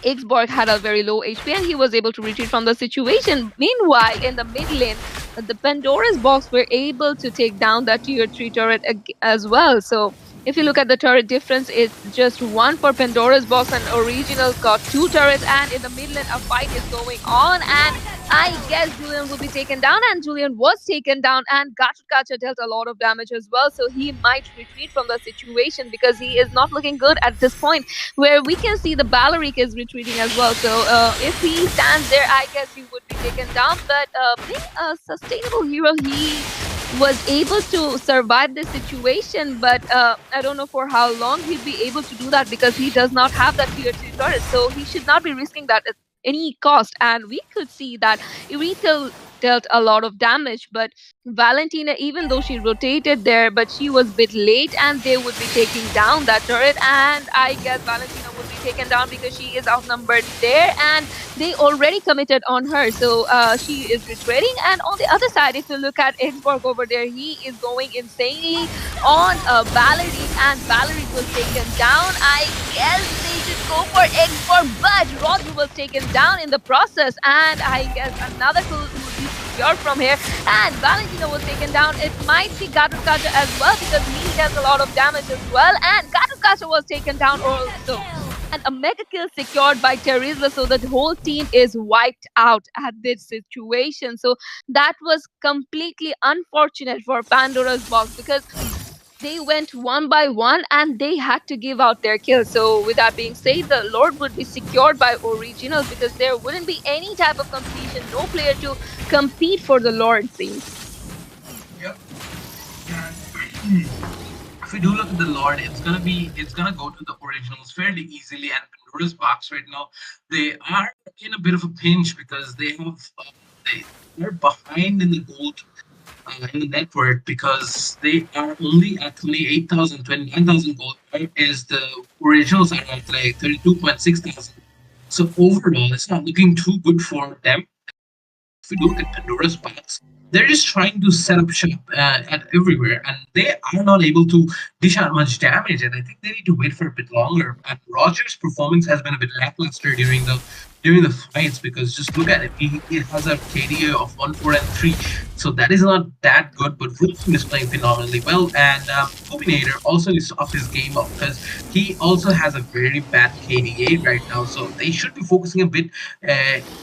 Xborg had a very low HP and he was able to retreat from the situation. Meanwhile, in the mid lane, the Pandora's box were able to take down that tier 3 turret as well. So if you look at the turret difference, it's just 1 for Pandora's box, and Original got 2 turrets, and in the mid lane a fight is going on, and I guess Julian will be taken down, and Julian was taken down, and Gatakacha dealt a lot of damage as well, so he might retreat from the situation because he is not looking good at this point, where we can see the Balaric is retreating as well. So if he stands there, I guess he would be taken down, but being a sustainable hero, he was able to survive this situation, but I don't know for how long he'll be able to do that, because he does not have that tier 3 turret, so he should not be risking that at any cost. And we could see that Irithel dealt a lot of damage, but Valentina, even though she rotated there, but she was a bit late, and they would be taking down that turret, and I guess Valentina would be taken down because she is outnumbered there, and they already committed on her, so she is retreating. And on the other side, if you look at Xborg over there, he is going insanely on Valeric, and Valeric was taken down. I guess they should go for Xborg, but Roger was taken down in the process, and I guess another kill would be secured from here, and Valentina was taken down. It might be Gatakacha as well, because he does a lot of damage as well, and Gatakacha was taken down also. And a mega kill secured by Terizla, so the whole team is wiped out at this situation. So that was completely unfortunate for Pandora's box, because they went 1 by 1 and they had to give out their kills. So with that being said, the Lord would be secured by Originals, because there wouldn't be any type of competition, no player to compete for the Lord, seems. Yep. If we do look at the Lord, it's gonna go to the Originals fairly easily, and Pandora's box right now, they are in a bit of a pinch because they're behind in the gold in the network, because they are only at 28,000, 29,000 gold, is the Originals are at like 32,600. So overall, it's not looking too good for them. If we look at Pandora's box, they're just trying to set up shop at everywhere, and they are not able to dish out much damage, and I think they need to wait for a bit longer. And Roger's performance has been a bit lackluster during the fights, because just look at it, he has a KDA of 1, 4, and 3, so that is not that good. But Wilson is playing phenomenally well, and Combinator also needs to up his game up, because he also has a very bad KDA right now, so they should be focusing a bit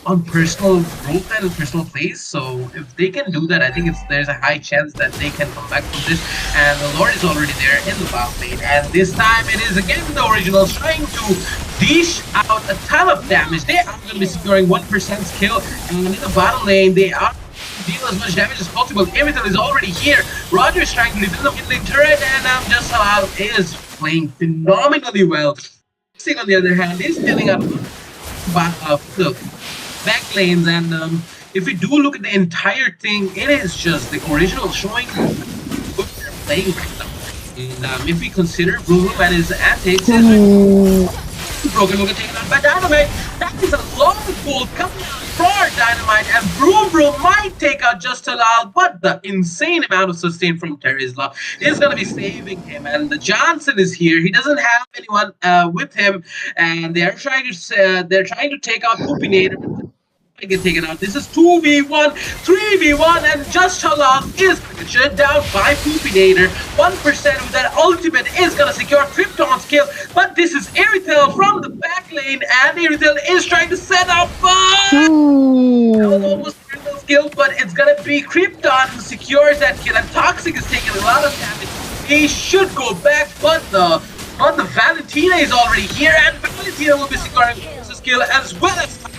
on personal growth and personal plays. So if they can do that, I think there's a high chance that they can come back from this. And the Lord is already there in the bottom lane, and this time it is again the Originals trying to dish out a ton of damage. They are going to be securing 1% kill, and in the bottom lane they are deal as much damage as possible. Everything is already here. Roger is trying to defend the mid lane turret, and Just Halal is playing phenomenally well. On the other hand, is dealing up the back lanes, and if we do look at the entire thing, it is just the original showing good they're playing right now. And if we consider Vroom Vroom and his antics, his broken will get taken out by Dynamite. That is a long pull coming out for Dynamite, and Vroom Vroom might take out Just Halal, but the insane amount of sustain from Terizla is going to be saving him. And the Johnson is here. He doesn't have anyone with him, and they're trying to take out Poopinator. Get taken out. This is 2v1, 3v1, and Just Halal is going to get shut down by Poopinator. 1% with that ultimate is going to secure Krypton's kill, but this is Irithel from the back lane, and Irithel is trying to set up. That was almost Irithel kill, but it's going to be Krypton who secures that kill, and Toxic is taking a lot of damage. He should go back, but the Valentina is already here, and Valentina will be securing this kill as well as Toxic.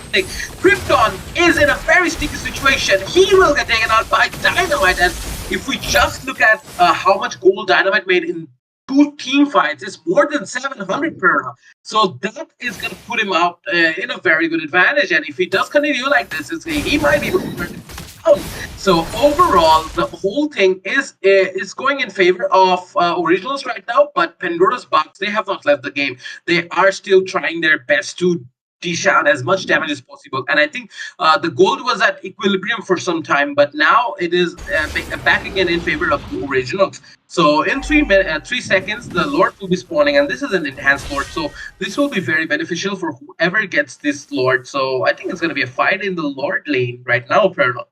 Krypton is in a very sticky situation. He will get taken out by Dynamite, and if we just look at how much gold Dynamite made in 2 team fights, it's more than 700 per round. So that is going to put him out in a very good advantage, and if he does continue like this, he might be able to turn it out. So overall, the whole thing is going in favor of Originals right now, but Pandora's Box, they have not left the game. They are still trying their best to dish out as much damage as possible, and I think the gold was at equilibrium for some time, but now it is back again in favor of the Originals. So in 3 seconds, the Lord will be spawning, and this is an enhanced Lord, so this will be very beneficial for whoever gets this Lord. So I think it's going to be a fight in the Lord lane right now, Perno.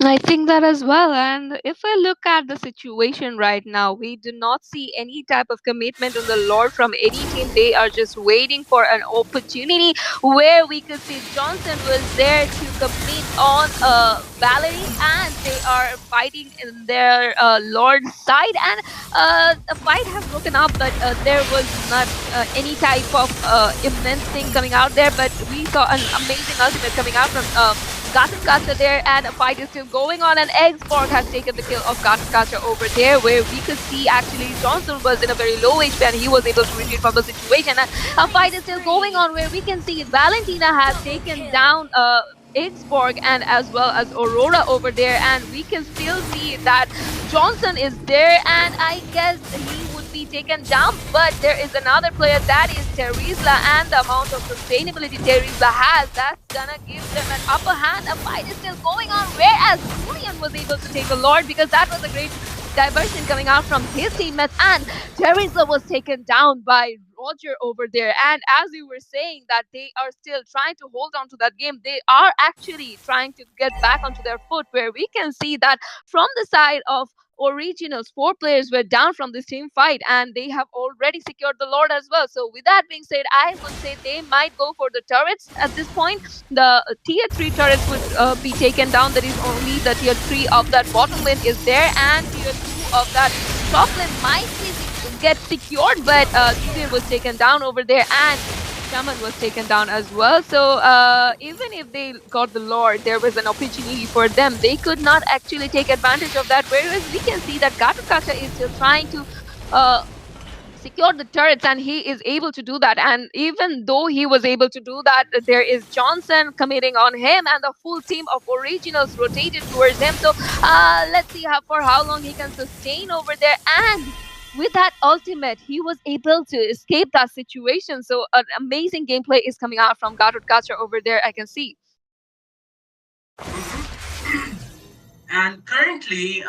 I think that as well. And if we look at the situation right now, we do not see any type of commitment on the Lord from any team. They are just waiting for an opportunity where we could see Johnson was there to commit on Valerie, and they are fighting in their Lord's side. And the fight has broken up, but there was not any type of immense thing coming out there. But we saw an amazing ultimate coming out from Gacha there, and a fight is still going on, and Eggsborg has taken the kill of Gacha over there, where we could see actually Johnson was in a very low HP and he was able to retreat from the situation, and a fight is still going on where we can see Valentina has taken down Eggsborg and as well as Aurora over there, and we can still see that Johnson is there, and I guess he would be taken down, but there is another player, that is Terizla, and the amount of sustainability Terizla has, that's gonna give them an upper hand. A fight is still going on, whereas Julian was able to take a Lord because that was a great diversion coming out from his teammates, and Terizla was taken down by Roger over there. And as you were saying that they are still trying to hold on to that game, they are actually trying to get back onto their foot, where we can see that from the side of Originals, 4 players were down from this team fight, and they have already secured the Lord as well. So with that being said, I would say they might go for the turrets at this point. The tier 3 turrets would be taken down. There is only the tier 3 of that bottom lane is there, and tier 2 of that top lane might get secured, but Julian was taken down over there, and Shaman was taken down as well. So even if they got the Lord, there was an opportunity for them. They could not actually take advantage of that, whereas we can see that Gacha is still trying to secure the turrets, and he is able to do that. And even though he was able to do that, there is Johnson committing on him, and the full team of Originals rotated towards him. So let's see for how long he can sustain over there. And with that ultimate, he was able to escape that situation. So an amazing gameplay is coming out from Gacha over there, I can see. And currently,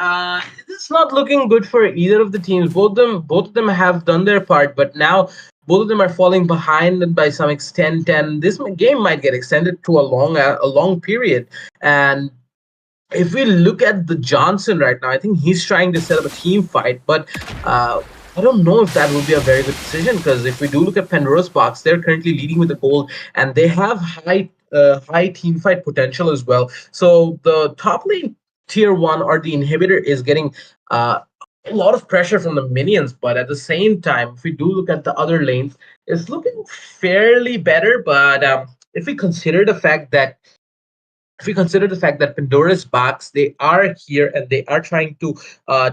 it's not looking good for either of the teams. Both of them have done their part, but now both of them are falling behind by some extent, and this game might get extended to a long period. And if we look at the Johnson right now, I think he's trying to set up a team fight, but I don't know if that would be a very good decision, because if we do look at Pandora's Box, they're currently leading with the gold, and they have high team fight potential as well. So the top lane tier 1 or the inhibitor is getting a lot of pressure from the minions, but at the same time, if we do look at the other lanes, it's looking fairly better. But if we consider the fact that Pandora's Box, they are here and they are trying to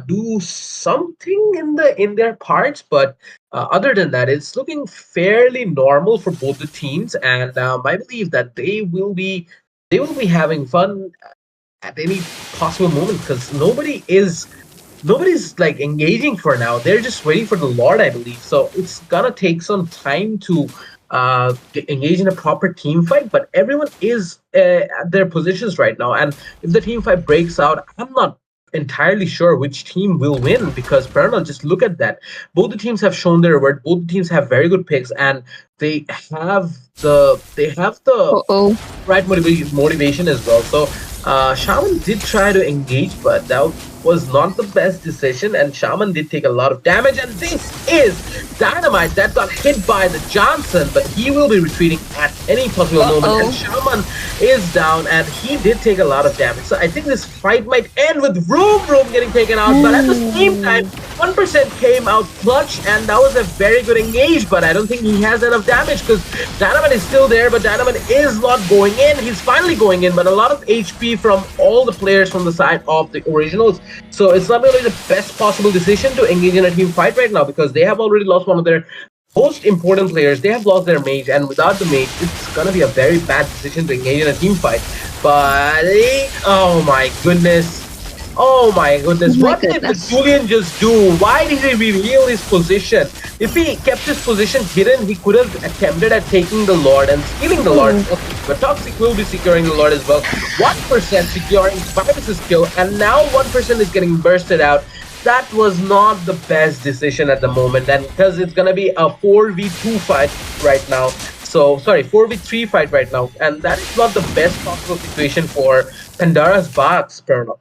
do something in their parts, but other than that, it's looking fairly normal for both the teams, and I believe that they will be they will be having fun at any possible moment because nobody's like engaging for now. They're just waiting for the Lord, I believe. So it's gonna take some time to engage in a proper team fight. But everyone is at their positions right now, and if the team fight breaks out, I'm not entirely sure which team will win because Paranal, just look at that. Both the teams have shown their worth. Both the teams have very good picks, and they have the Uh-oh. right motivation as well. So Shaman did try to engage, but that was not the best decision, and Shaman did take a lot of damage. And this is Dynamite that got hit by the Johnson, but he will be retreating at any possible moment. And Uh-oh. Shaman is down, and he did take a lot of damage. So I think this fight might end with Room getting taken out, but at the same time, 1% came out clutch, and that was a very good engage, but I don't think he has enough damage because Dynamite is still there, but Dynamite is not going in. He's finally going in, but a lot of HP from all the players from the side of the Originals. So it's not really the best possible decision to engage in a team fight right now because they have already lost one of their most important players. They have lost their mage, and without the mage, it's gonna be a very bad decision to engage in a team fight. But oh my goodness. Oh my goodness, My what did the goodness. Julian just do? Why did he reveal his position? If he kept his position hidden, he could have attempted at taking the Lord and stealing the Lord. But Toxic will be securing the Lord as well. 1% securing Virus's kill, and now 1% is getting bursted out. That was not the best decision at the moment, and because it's gonna be a 4v2 fight right now. So, sorry, 4v3 fight right now, and that is not the best possible situation for Pandara's bots, Perno.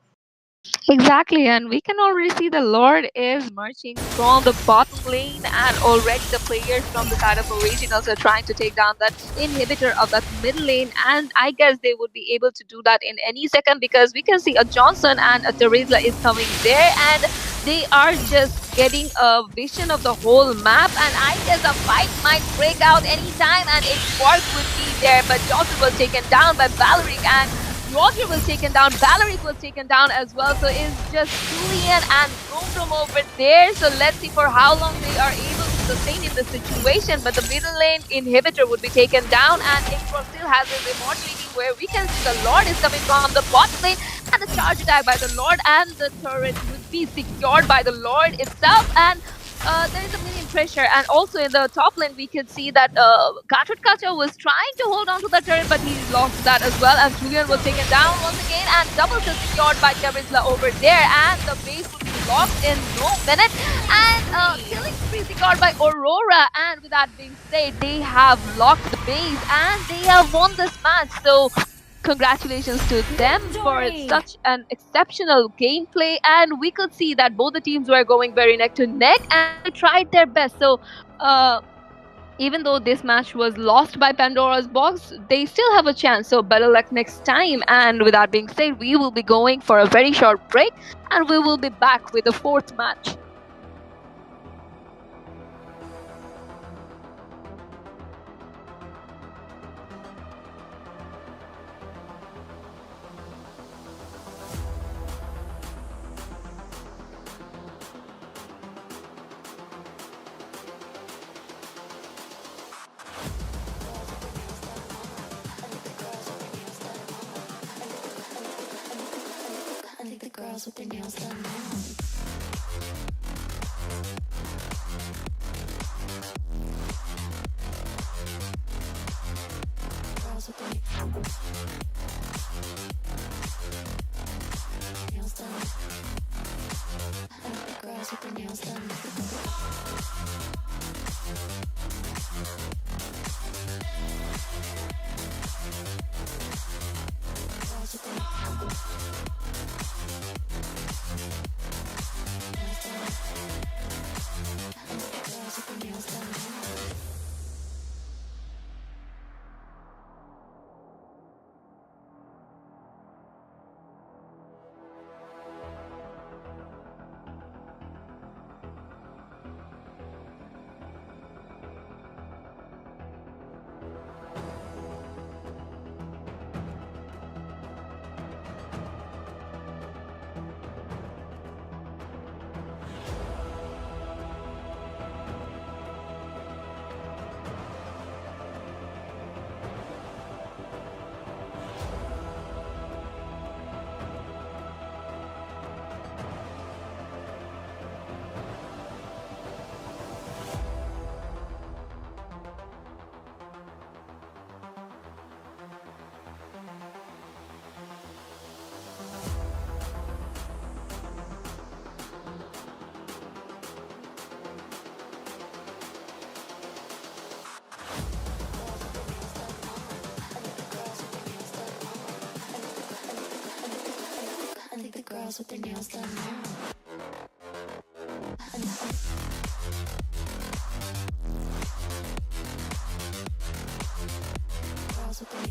Exactly, and we can already see the Lord is marching from the bottom lane, and already the players from the side of Originals are trying to take down that inhibitor of that middle lane, and I guess they would be able to do that in any second because we can see a Johnson and a Teresa is coming there, and they are just getting a vision of the whole map, and I guess a fight might break out anytime, and a spark would be there, but Johnson was taken down by Valeric, and Roger was taken down, Valeric was taken down as well. So it's just Julian and Room over there. So let's see for how long they are able to sustain in the situation. But the middle lane inhibitor would be taken down, and Ingro still has his immortality where we can see the Lord is coming from the bottom lane, and the charge attack by the Lord, and the turret would be secured by the Lord itself. And there is a million pressure, and also in the top lane we could see that Kacha was trying to hold on to the turret, but he lost that as well, and Julian was taken down once again, and double kill secured by Charisla over there, and the base would be locked in no minute, and killing spree secured by Aurora, and with that being said, they have locked the base, and they have won this match. So congratulations to them for such an exceptional gameplay, and we could see that both the teams were going very neck to neck and they tried their best. So even though this match was lost by Pandora's box, they still have a chance, so better luck next time. And with that being said, we will be going for a very short break, and we will be back with the fourth match. I think the girls with their nails done now. Girls with their nails done. I think the girls with their nails done. Girls with their nails done. girls with their nails done now. Girls with their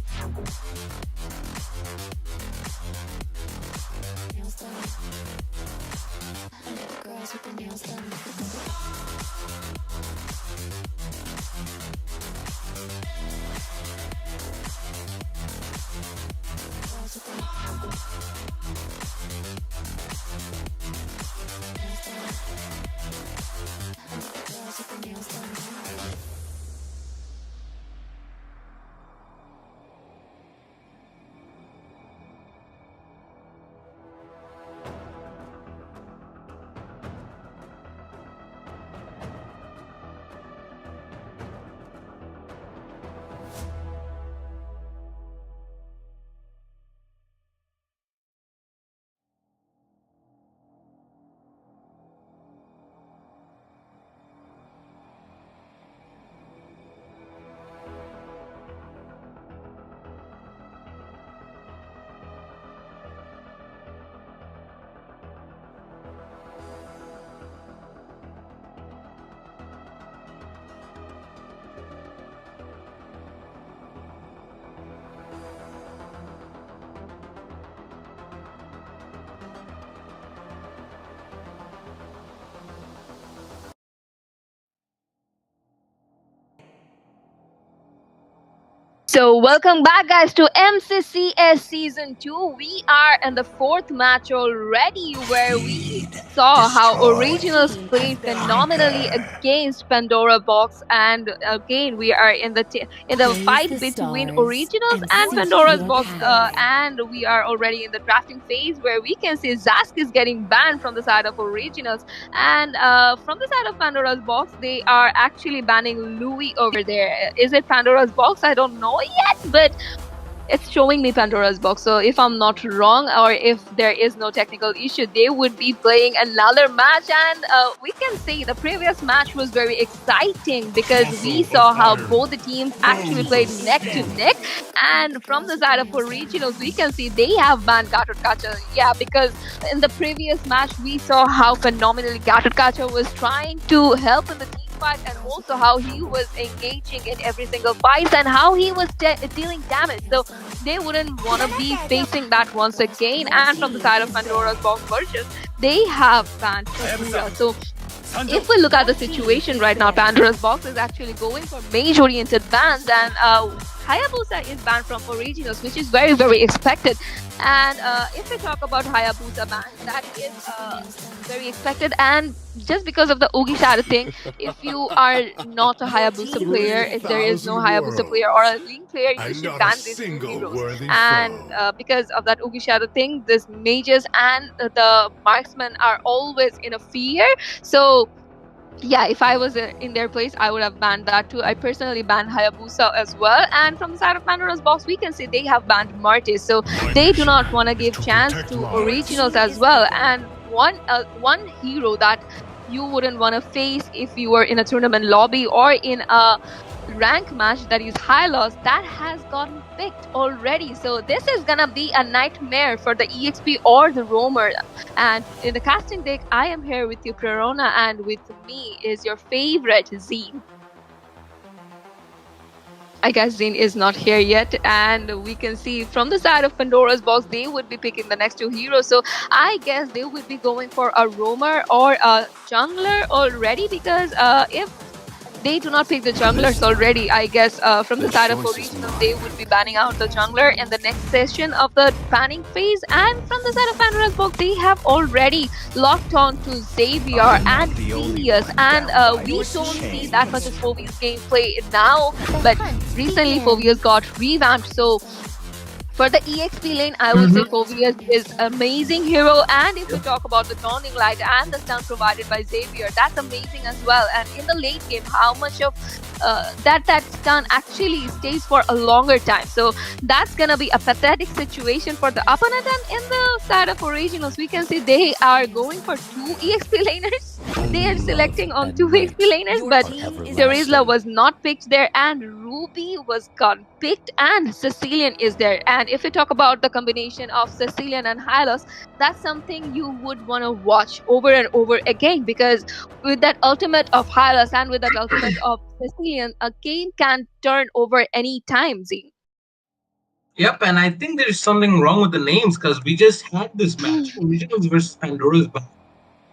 nails done. Girls with their nails done. Girls with their nails done. So, welcome back, guys, to MCCS Season 2. We are in the fourth match already, where we saw how Originals played phenomenally against Pandora Box, and again we are in the fight between Originals and Pandora's Box, and we are already in the drafting phase, where we can see Zask is getting banned from the side of Originals, and from the side of Pandora's Box, they are actually banning Louis over there. Is it Pandora's Box? I don't know yet, but it's showing me Pandora's Box. So if I'm not wrong, or if there is no technical issue, they would be playing another match. And we can say the previous match was very exciting, because we saw how both the teams actually played neck to neck. And from the side of Originals, we can see they have banned Gatotkacha. Yeah, because in the previous match, we saw how phenomenally Gatotkacha was trying to help in the team fight, and also how he was engaging in every single fight, and how he was dealing damage. So they wouldn't want to be facing that once again. And from the side of Pandora's Box versions, they have banned Sakura. So if we look at the situation right now, Pandora's Box is actually going for mage-oriented bans, and Hayabusa is banned from Originals, which is very, very expected. And if we talk about Hayabusa ban, that is very expected. And just because of the Oogie Shadow thing, if you are not a Hayabusa player, if there is no Hayabusa player or a Link player, you should ban these two heroes. And because of that Oogie Shadow thing, these mages and the marksmen are always in a fear. So yeah, if I was in their place, I would have banned that too. I personally banned Hayabusa as well. And from the side of Pandora's Box, we can see they have banned Martis. So they do not want to give chance to Originals as well. And one hero that you wouldn't want to face if you were in a tournament lobby or in a rank match that is high loss, that has gotten picked already. So this is gonna be a nightmare for the EXP or the roamer. And in the casting deck, I am here with you, Prerona, and with me is your favorite Zine. I guess Zine is not here yet, and we can see from the side of Pandora's Box, they would be picking the next two heroes. So I guess they would be going for a roamer or a jungler already, because if they do not pick the junglers already, I guess from the side of Original, they would be banning out the jungler in the next session of the banning phase. And from the side of Pandora's Box, they have already locked on to Xavier and Phoveus. And we don't see that much of Phoveus gameplay now, but recently Phoveus got revamped. So for the EXP lane, I would say Phoveus is amazing hero. And if we talk about the Dawning Light and the stun provided by Xavier, that's amazing as well. And in the late game, how much of that stun actually stays for a longer time. So that's gonna be a pathetic situation for the opponent. And in the side of Originals, we can see they are going for two EXP laners. They are selecting on two EXP laners, but Terizla was not picked there, and Ruby was got picked, and Sicilian is there. And And if we talk about the combination of Sicilian and Hylos, that's something you would want to watch over and over again, because with that ultimate of Hylos and with that ultimate of Sicilian, a game can turn over any time, Z. Yep, and I think there's something wrong with the names because we just had this match, Originals versus Pandora's Box.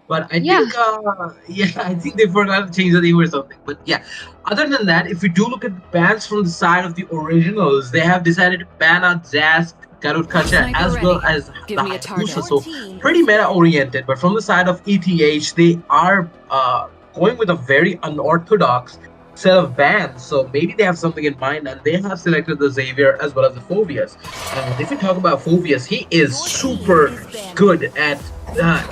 But I Yeah. think, yeah, I think they forgot to change the name or something. But yeah, other than that, if we do look at the bands from the side of the originals, they have decided to ban out Zask, Garut Kacha, Sniper as well ready. as Give the me a Hayabusa. target. So pretty meta oriented. But from the side of ETH, they are going with a very unorthodox set of bands. So maybe they have something in mind, and they have selected the Xavier as well as the Phobias. And if we talk about Phobias, he is super good at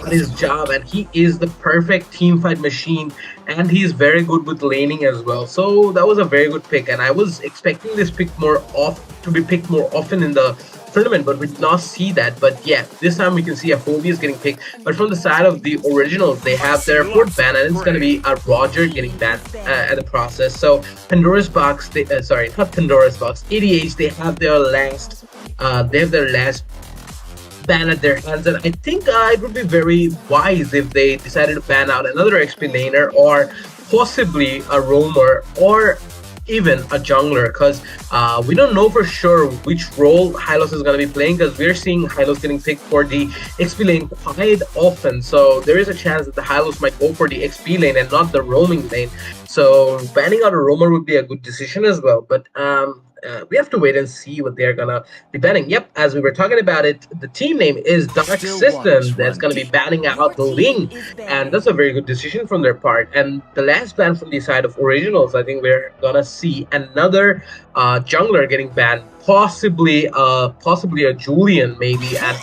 his job, and he is the perfect team fight machine, and he's very good with laning as well. So that was a very good pick, and I was expecting this pick more off to be picked more often in the tournament, but we did not see that. But yeah, this time we can see a Phobius getting picked. But from the side of the originals, they have their fourth ban, and it's going to be a Roger getting banned at the process. So Pandora's Box, sorry, not Pandora's Box, EDH, they have their last ban at their hands, and I think it would be very wise if they decided to ban out another XP laner, or possibly a roamer, or even a jungler, because we don't know for sure which role Hylos is going to be playing, because we're seeing Hylos getting picked for the XP lane quite often. So there is a chance that the Hylos might go for the XP lane and not the roaming lane. So banning out a roamer would be a good decision as well. But we have to wait and see what they're gonna be banning. Yep, as we were talking about it, the team name is Dark System. That's gonna be banning out the Ling, and that's a very good decision from their part. And the last ban from the side of Originals, I think we're gonna see another jungler getting banned, possibly a Julian maybe, and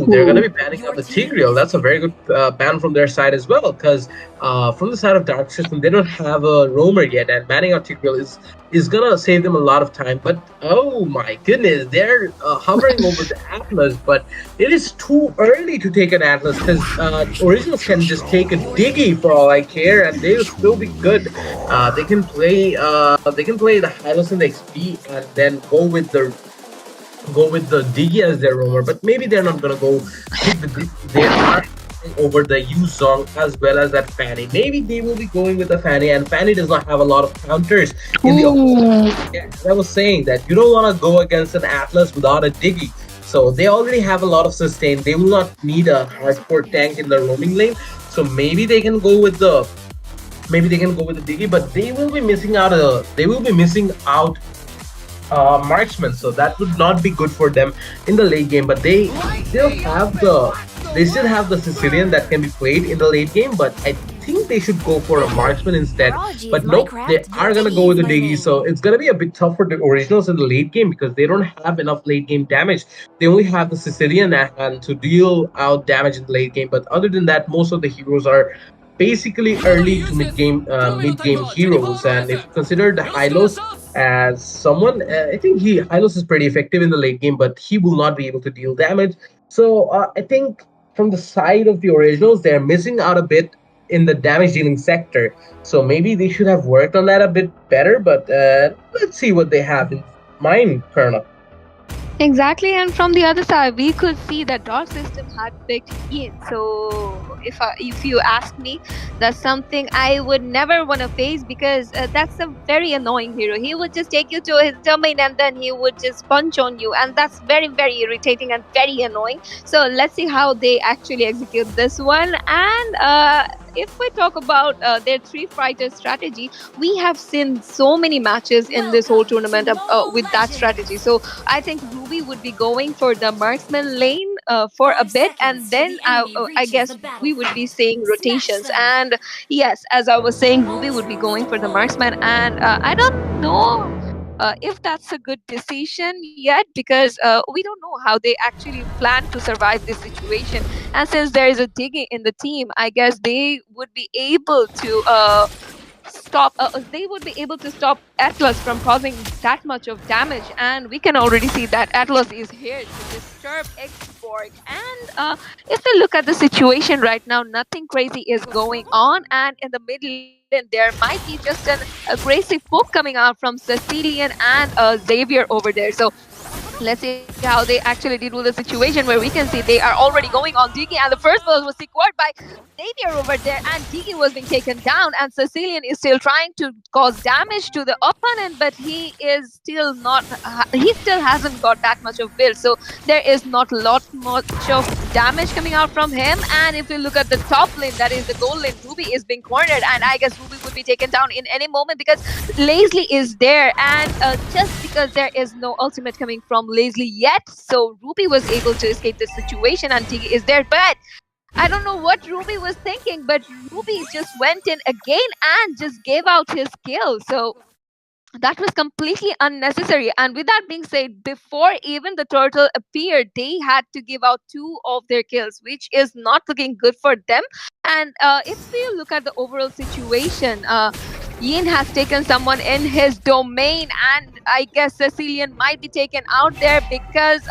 they're gonna be banning out the Tigreal. That's a very good ban from their side as well, because from the side of Dark System, they don't have a roamer yet, and banning out Tigreal is gonna save them a lot of time. But oh my goodness, they're hovering over the Atlas, but it is too early to take an Atlas, because Originals can just take a Diggy for all I care, and they'll still be good. They can play the Hylos and the XP, and then go with the Diggy as their roamer. But maybe they're not gonna go pick they are over the Yu Zong as well as that Fanny. Maybe they will be going with the Fanny, and Fanny does not have a lot of counters in the opponent. Yeah, as I was saying, that you don't want to go against an Atlas without a Diggy. So they already have a lot of sustain. They will not need a hardcore tank in the roaming lane. So maybe they can go with the Diggy, but they will be missing out marksman, so that would not be good for them in the late game. But they still have the Sicilian that can be played in the late game, but I think they should go for a marksman instead. But nope, they are gonna go with the Diggy, so it's gonna be a bit tough for the Originals in the late game, because they don't have enough late game damage. They only have the Sicilian at hand to deal out damage in the late game, but other than that, most of the heroes are basically early to mid game heroes. And if you consider the Hylos as someone, I think Hylos is pretty effective in the late game, but he will not be able to deal damage. So I think from the side of the Originals, they're missing out a bit in the damage dealing sector. So maybe they should have worked on that a bit better. But let's see what they have in mind, Colonel. Exactly, and from the other side, we could see that Dark System had picked Ian. So, if you ask me, that's something I would never want to face, because that's a very annoying hero. He would just take you to his domain, and then he would just punch on you, and that's very, very irritating and very annoying. So let's see how they actually execute this one. And if we talk about their three fighter strategy, we have seen so many matches in this whole tournament with that strategy. So I think Ruby would be going for the marksman lane for a bit, and then I guess we would be seeing rotations. And yes, as I was saying, Ruby would be going for the marksman, and I don't know if that's a good decision yet, because we don't know how they actually plan to survive this situation. And since there is a Diggy in the team, I guess they would be able to stop Atlas from causing that much of damage. And we can already see that Atlas is here to disturb Xborg. And if we look at the situation right now, nothing crazy is going on, and in the mid lane there might be just a crazy poke coming out from Sicilian and Xavier over there. So Let's see how they actually deal with the situation where we can see they are already going on Digi, and the first bullet was secured by Xavier over there, and Digi was being taken down, and Sicilian is still trying to cause damage to the opponent, but he is still not, he still hasn't got that much of build, so there is not much of damage coming out from him. And if we look at the top lane, that is the gold lane, Ruby is being cornered, and I guess Ruby would be taken down in any moment because Lazily is there, and just because there is no ultimate coming from Lazily yet, so Ruby was able to escape the situation, and Tiki is there. But I don't know what Ruby was thinking, but Ruby just went in again and just gave out his kill. So that was completely unnecessary. And with that being said, before even the turtle appeared, they had to give out 2 of their kills, which is not looking good for them. And if we look at the overall situation, Yin has taken someone in his domain, and I guess Cecilian might be taken out there because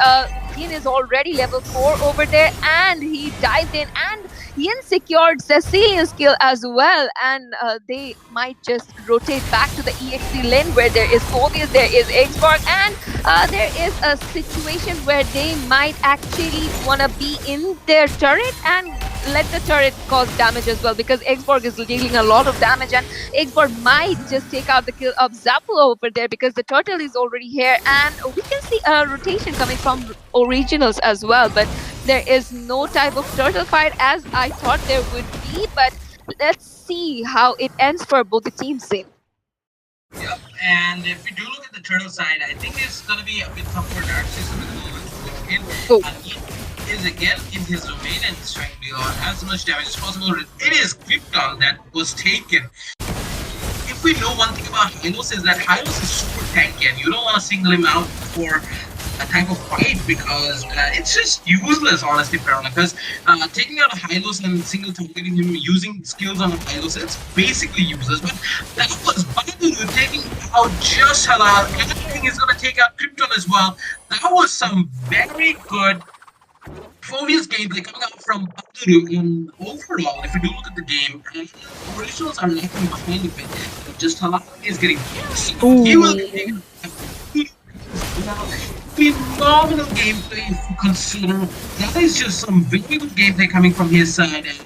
Yin is already level 4 over there, and he dived in, and Yin secured Cecilian's kill as well, and they might just rotate back to the EXP lane where there is Phobius, there is Xborg, and there is a situation where they might actually want to be in their turret and let the turret cause damage as well, because Xborg is dealing a lot of damage, and Xborg might just take out the kill of Zappo over there because the turtle is already here, and we can see a rotation coming from originals as well, but there is no type of turtle fight as I thought there would be. But let's see how it ends for both the teams. Yep, and if we do look at the turtle side, I think it's going to be a bit tough for Dark System at the moment to go in. He is again in his domain and is trying to deal as much damage as possible. It is Krypton that was taken. If we know one thing about Hylos is that Hylos is super tanky, and you don't want to single him out for a type of fight because it's just useless, honestly, because taking out a Hylos and single targeting him using skills on a Hylos, it's basically useless. But that was Badulu taking out just Halal, and I think he's going to take out Krypton as well. That was some very good Phobius gameplay coming out from Baduru, and overall, if you do look at the game, originals are lacking behind a bit. Just Halal is getting he will take phenomenal gameplay if you consider. That is just some very good gameplay coming from his side, and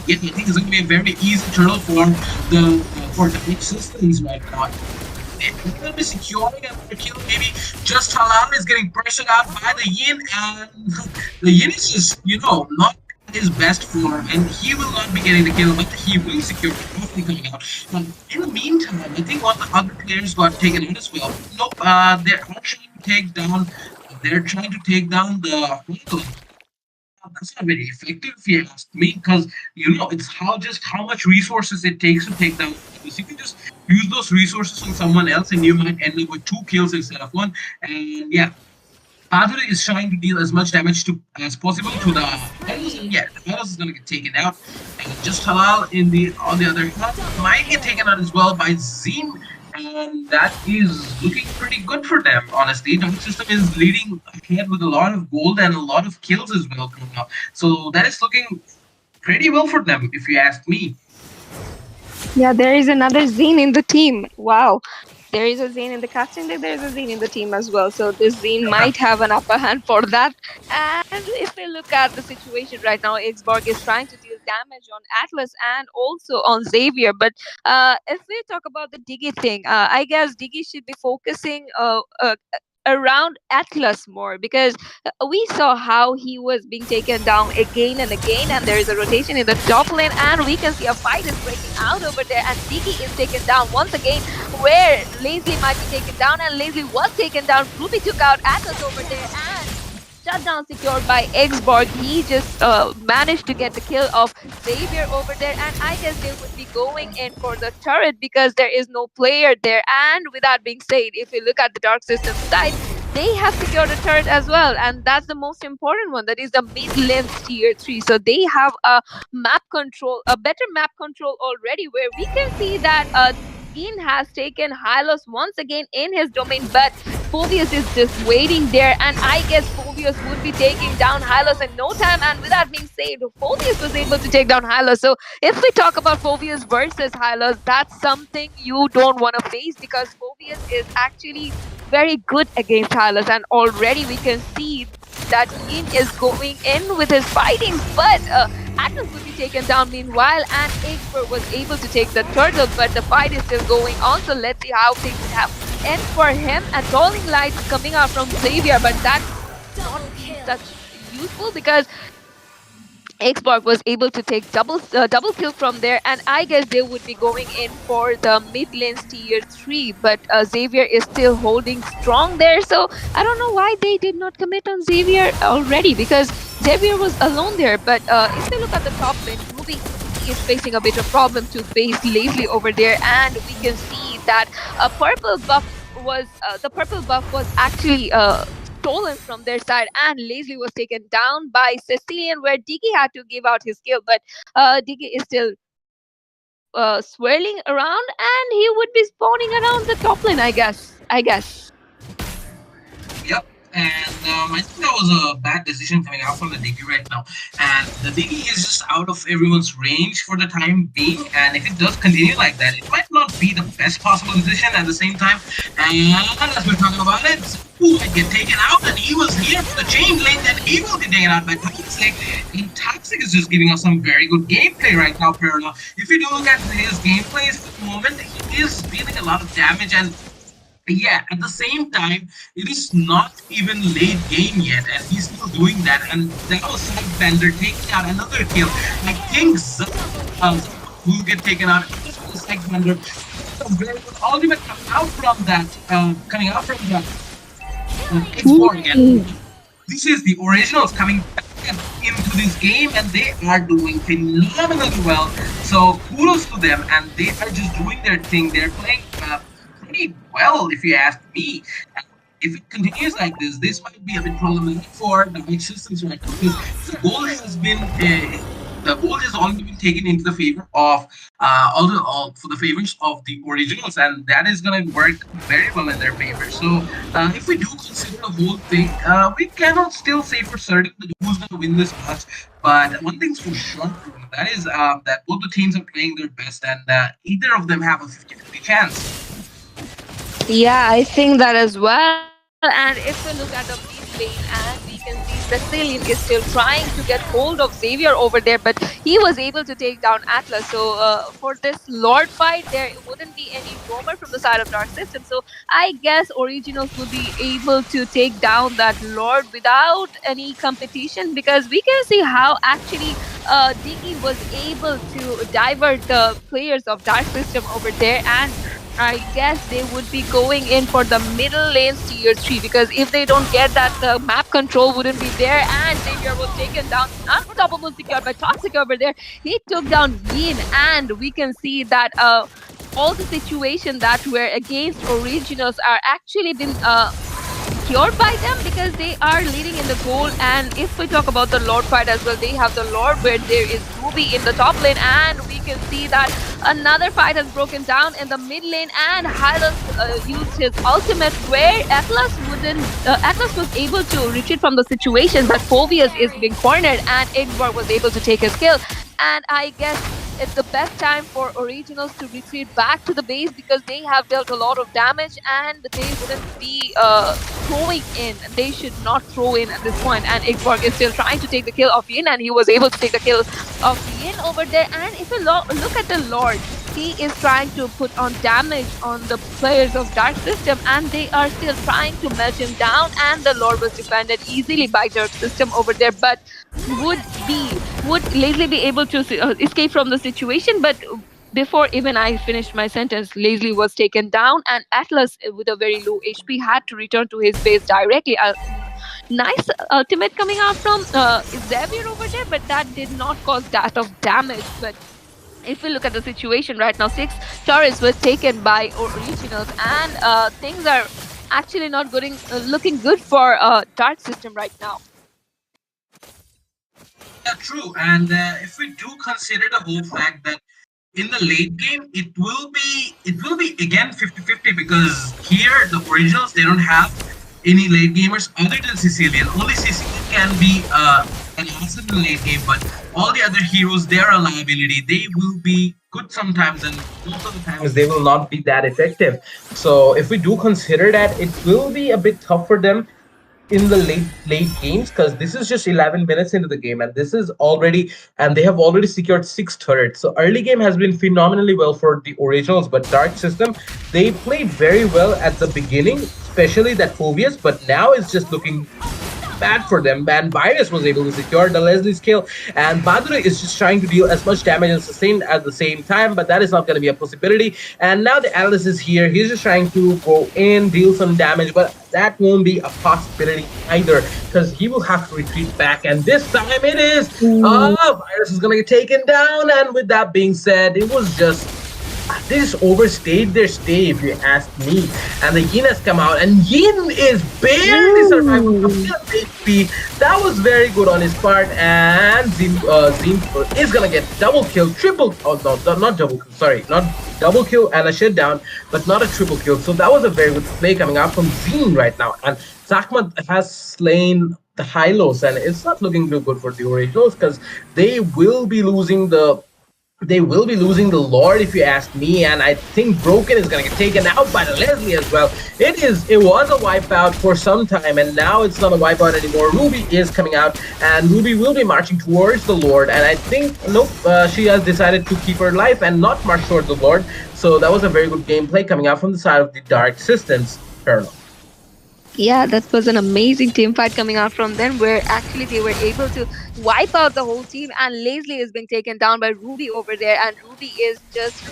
yeah, I think it's going to be a very easy turtle for the Dark Systems right now. He's going to be securing another kill. Maybe just Halal is getting pressured out by the Yin, and the Yin is just, not his best form, and he will not be getting the kill, but he will secure the trophy coming out. But in the meantime, I think one of the other players got taken out as well. Nope, they're trying to take down. They're trying to take down the. That's not very effective, if you ask me, because it's how much resources it takes to take down. Because you can just use those resources on someone else, and you might end up with 2 kills instead of 1. And yeah, Padre is trying to deal as much damage as possible to the Hylos, and yeah, the Hylos is gonna get taken out. And just Halal on the other hand might get taken out as well by Zine, and that is looking pretty good for them, honestly. Dark System is leading ahead with a lot of gold and a lot of kills as well coming up. So that is looking pretty well for them, if you ask me. Yeah, there is another Zine in the team. Wow. There is a Zine in the casting deck, there is a Zine in the team as well. So this Zine might have an upper hand for that. And if we look at the situation right now, Xborg is trying to deal damage on Atlas and also on Xavier. But if we talk about the Diggy thing, I guess Diggy should be focusing around Atlas more, because we saw how he was being taken down again and again, and there is a rotation in the top lane, and we can see a fight is breaking out over there, and Diggy is taken down once again, where Lazily might be taken down, and Lazily was taken down. Ruby took out Atlas over there, and shutdown secured by Xborg. He just managed to get the kill of Xavier over there, and I guess they would be going in for the turret because there is no player there. And with that being said, if you look at the Dark System side, they have secured a turret as well, and that's the most important one. That is the mid lane tier 3. So they have a better map control already, where we can see that Ian has taken Hylos once again in his domain, but Phobius is just waiting there, and I guess Phobius Phoveus would be taking down Hylos in no time. And with that being said, Phoveus was able to take down Hylos. So if we talk about Phoveus versus Hylos, that's something you don't want to face because Phoveus is actually very good against Hylos. And already we can see that Yin is going in with his fightings, but Atlas would be taken down meanwhile, and Igbert was able to take the turtle, but the fight is still going on. So let's see how things would have end for him. And Tolling Lights coming out from Xavier, but that's not such useful because Xbox was able to take double kill from there, and I guess they would be going in for the mid lane's tier 3, but Xavier is still holding strong there, so I don't know why they did not commit on Xavier already because Xavier was alone there. But if we look at the top lane, Ruby is facing a bit of problem to face Lazily over there, and we can see that a purple buff was the purple buff was actually stolen from their side, and Lazily was taken down by Sicilian, where Diggy had to give out his kill, but Diggy is still swirling around, and he would be spawning around the top lane, I guess. Yep. And I think that was a bad decision coming out from the Diggy right now. And the Diggy is just out of everyone's range for the time being. And if it does continue like that, it might not be the best possible decision at the same time. And as we're talking about it, who might get taken out, and he was here for the chain lane, and he will be taken out by Toxic. And Toxic is just giving us some very good gameplay right now, Perla. If you do look at his gameplay at the moment, he is dealing a lot of damage, and yeah, at the same time, it is not even late game yet, and he's still doing that. And that was Sidebender taking out another kill. I think will get taken out. Sidebender, very good ultimate coming out from that. X4 again. This is the originals coming back into this game, and they are doing phenomenally well. So kudos to them, and they are just doing their thing. They're playing pretty well, if you ask me. If it continues like this might be a bit problematic for the White Systems right now, because the goal has only been taken into the favor of for the favors of the originals, and that is going to work very well in their favor. So if we do consider the whole thing, we cannot still say for certain who's going to win this match. But one thing's for sure, that is that both the teams are playing their best, and either of them have a 50-50 chance. Yeah, I think that as well. And if we look at the mid lane, and we can see Sicilian is still trying to get hold of Xavier over there, but he was able to take down Atlas. So for this Lord fight, there wouldn't be any roamer from the side of Dark System. So I guess Originals will be able to take down that Lord without any competition, because we can see how actually Diggy was able to divert the players of Dark System over there, and I guess they would be going in for the middle lane's tier 3, because if they don't get that, the map control wouldn't be there, and Xavier was taken down. Unstoppable secured by Toxic over there. He took down Yin, and we can see that all the situations that were against Originals are actually been cured by them, because they are leading in the goal. And if we talk about the Lord fight as well, they have the Lord where there is Ruby in the top lane, and we can see that another fight has broken down in the mid lane, and Hylos used his ultimate where Atlas was able to retreat from the situation, but Phoveus is being cornered, and Igor was able to take his kill. And I guess it's the best time for Originals to retreat back to the base, because they have dealt a lot of damage, and they wouldn't be throwing in. They should not throw in at this point. And Igborg is still trying to take the kill of Yin, and he was able to take the kill of Yin over there. And if you look at the Lord, he is trying to put on damage on the players of Dark System, and they are still trying to melt him down, and the Lord was defended easily by Dark System over there. But would Lazily be able to escape from the situation? But before even I finished my sentence, Lazily was taken down, and Atlas, with a very low HP, had to return to his base directly. Nice ultimate coming out from Xavier over there, but that did not cause that of damage. But if we look at the situation right now, 6 turrets were taken by Originals, and things are actually not looking good for Dark System right now. Yeah, true. And if we do consider the whole fact that in the late game, it will be again 50-50, because here the Originals, they don't have any late gamers other than Sicilian. Only Sicilian can be an asset in the late game, but all the other heroes, they're a liability. They will be good sometimes, and most of the times they will not be that effective. So if we do consider that, it will be a bit tough for them in the late games, because this is just 11 minutes into the game, and this is already, and they have already secured 6 turrets. So early game has been phenomenally well for the originals, but Dark System, they played very well at the beginning, especially that Phobius, but now it's just looking bad for them. And Virus was able to secure the Leslie's kill, and Badura is just trying to deal as much damage and sustain at the same time, but that is not going to be a possibility. And now the Alice is here. He's just trying to go in, deal some damage, but that won't be a possibility either, because he will have to retreat back. And this time it is. Virus is going to get taken down. And with that being said, it was just they just overstayed their stay, if you ask me. And the Yin has come out, and Yin is barely surviving with HP. That was very good on his part, and Zin is gonna get double kill, triple. Oh no, not double kill. Sorry, not double kill and a shutdown, but not a triple kill. So that was a very good play coming out from Zin right now. And Zachmat has slain the Hylos, and it's not looking too good for the Originals, because they will be losing the Lord, if you ask me, and I think Broken is gonna get taken out by the Leslie as well. It was a wipeout for some time, and now it's not a wipeout anymore. Ruby is coming out, and Ruby will be marching towards the Lord, and I think, nope, she has decided to keep her life and not march towards the Lord. So that was a very good gameplay coming out from the side of the Dark Systems. Colonel. Yeah, that was an amazing team fight coming out from them, where actually they were able to wipe out the whole team, and Leslie is being taken down by Ruby over there, and Ruby is just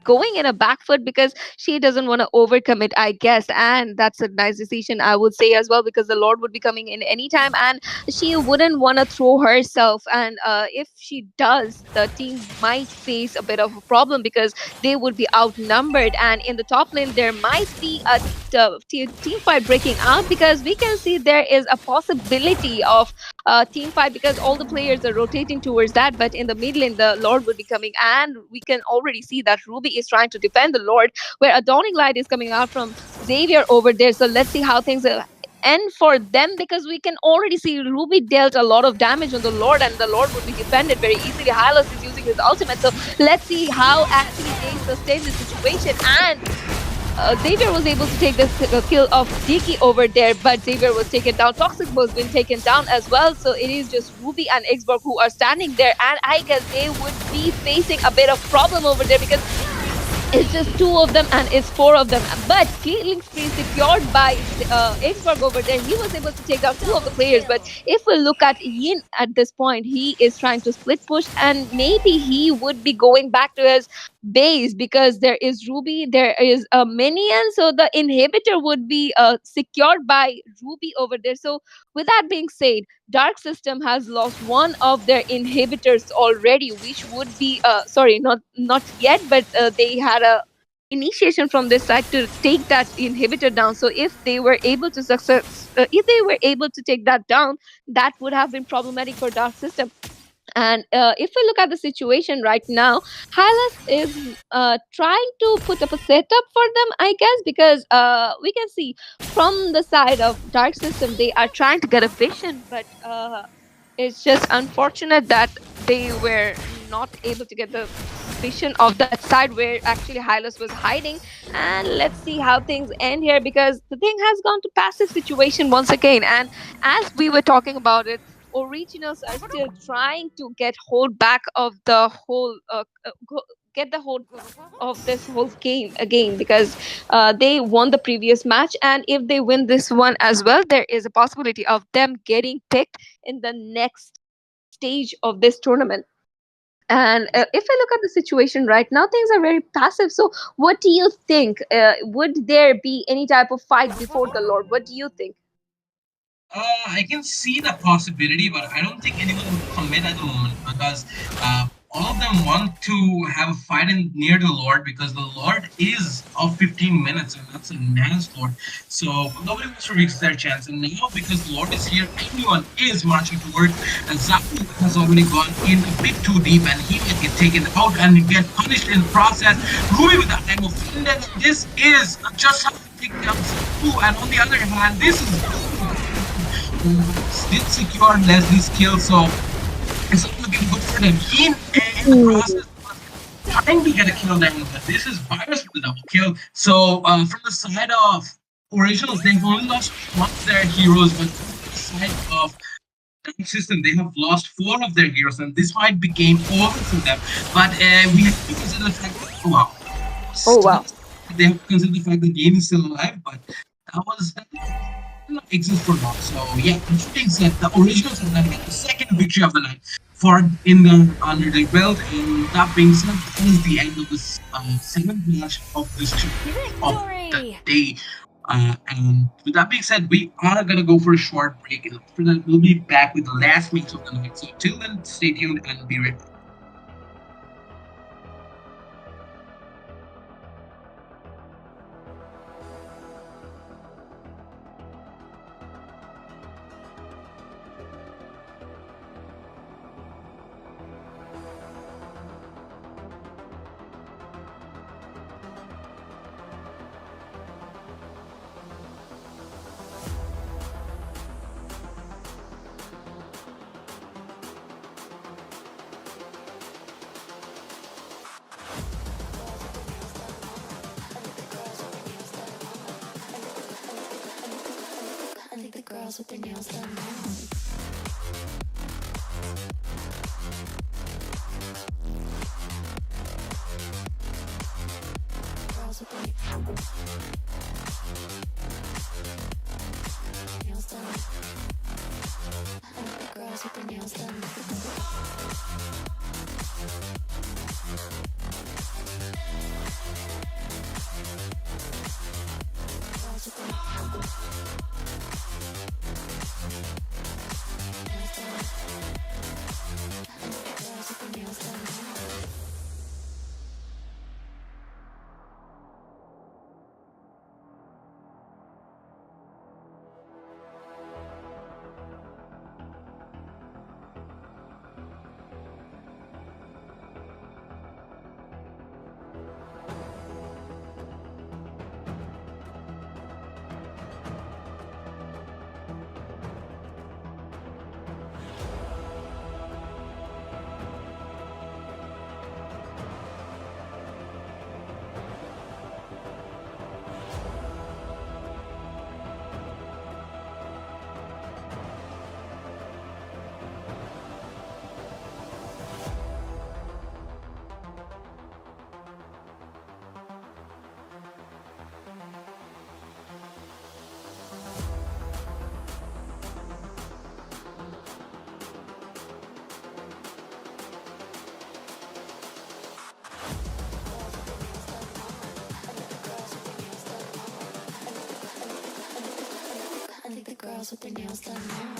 going in a back foot because she doesn't want to overcommit, I guess. And that's a nice decision, I would say, as well, because the Lord would be coming in anytime, and she wouldn't want to throw herself. And if she does, the team might face a bit of a problem because they would be outnumbered. And in the top lane, there might be a team fight breaking out, because we can see there is a possibility of team fight because all the players are rotating towards that. But in the mid lane, the Lord would be coming, and we can already see that Ruby is trying to defend the Lord, where a Dawning Light is coming out from Xavier over there. So let's see how things end for them, because we can already see Ruby dealt a lot of damage on the Lord, and the Lord would be defended very easily. Hylos is using his ultimate, so let's see how actually they sustain the situation. And Xavier was able to take the kill of Diki over there, but Xavier was taken down. Toxic was been taken down as well. So it is just Ruby and Xborg who are standing there, and I guess they would be facing a bit of problem over there, because it's just 2 of them and it's 4 of them. But killing spree secured by Xborg over there. He was able to take down 2 of the players. But if we look at Yin at this point, he is trying to split push, and maybe he would be going back to his base, because there is Ruby, there is a minion, so the inhibitor would be secured by Ruby over there. So with that being said, Dark System has lost one of their inhibitors already, which would be sorry, not yet, but they had a initiation from this side to take that inhibitor down. So if they were able to take that down, that would have been problematic for Dark System. And if we look at the situation right now, Hylas is trying to put up a setup for them, I guess, because we can see from the side of Dark System, they are trying to get a vision, but it's just unfortunate that they were not able to get the vision of that side where actually Hylos was hiding. And let's see how things end here, because the thing has gone to passive situation once again. And as we were talking about it, Originals are still trying to get hold back of the whole get the hold of this whole game again, because they won the previous match, and if they win this one as well, there is a possibility of them getting picked in the next stage of this tournament. And if I look at the situation right now, things are very passive. So what do you think? Would there be any type of fight before the Lord? What do you think? I can see the possibility, but I don't think anyone will commit at the moment, because all of them want to have a fight near the Lord, because the Lord is of 15 minutes, and that's a man's Lord. So nobody wants to risk their chance. And now, because the Lord is here, everyone is marching towards. And Zaku has already gone in a bit too deep, and he will get taken out and get punished in the process. Ruby with the time of This is just how picked up two, and on the other hand, this is did secure Leslie's kill, so it's not looking good for them. He, in the process, was trying to get a kill there, but this is Virus with the double kill. So from the side of Originals, they've only lost one of their heroes, but from the side of system, they have lost four of their heroes, and this might be game over for them. But we have to consider the fact that Oh wow. they have to consider the fact that Game is still alive, but that did not exist for long. So yeah, that being said, the Originals are gonna get the second victory of the night for in the under their belt, and that being said, that is the end of this seventh match of this of the Victory! day. And with that being said, we are gonna go for a short break, and after that, we'll be back with the last match of the night. So till then, stay tuned and be right back. I think the girls with their nails done now. Girls with their nails done. I think the girls with their nails done. Girls with their nails done. I think the girls with their nails done. I think the girls with their nails done now.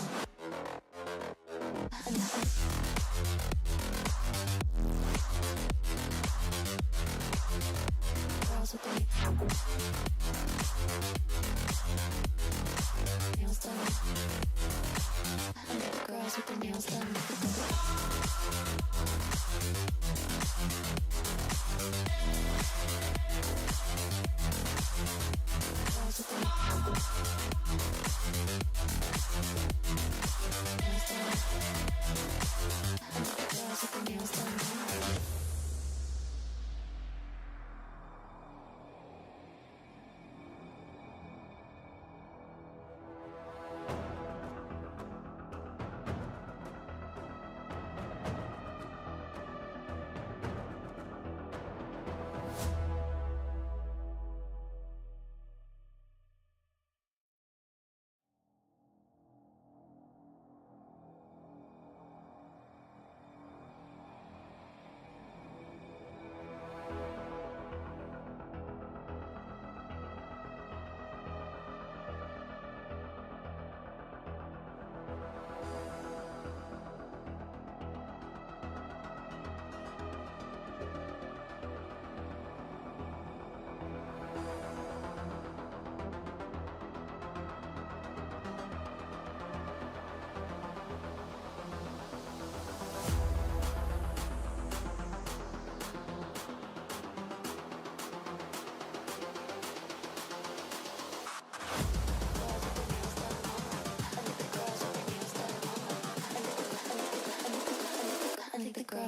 Girls with their nails done. I think the girls with their nails done. Girls with their nails done. I think the girls with their nails done.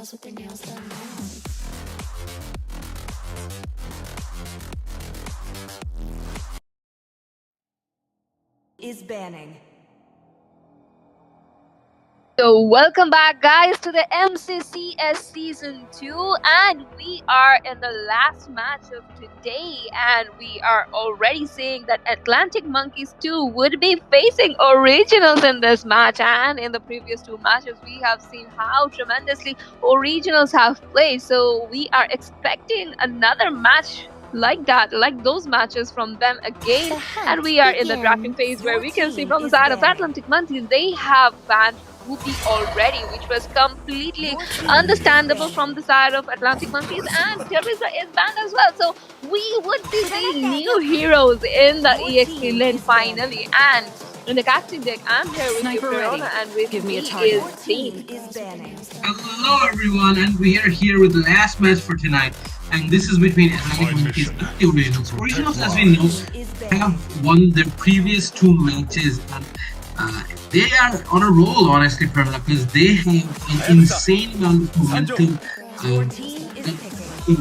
girls with their nails done now. Is banning. So welcome back guys to the MCCS Season 2, and we are in the last match of today, and we are already saying that Atlantic Monkeys 2 would be facing Originals in this match, and in the previous two matches we have seen how tremendously Originals have played, so we are expecting another match like that, like those matches from them again. And we are in the drafting phase where we can see from the side of Atlantic Monkeys they have banned Whoopi already, which was completely understandable from the side of Atlantic Monkeys, and Teresa is banned as well. So we would be seeing new heroes in the EXP lane finally. And in the casting deck, I'm here with you, Verona, and with Give me a me target. is Zane. Hello everyone, and we are here with the last match for tonight, and this is between Atlantic Monkeys and the Originals. Originals, as we know, have won their previous two matches, and they are on a roll, honestly, Pramila, because they have an insane amount of momentum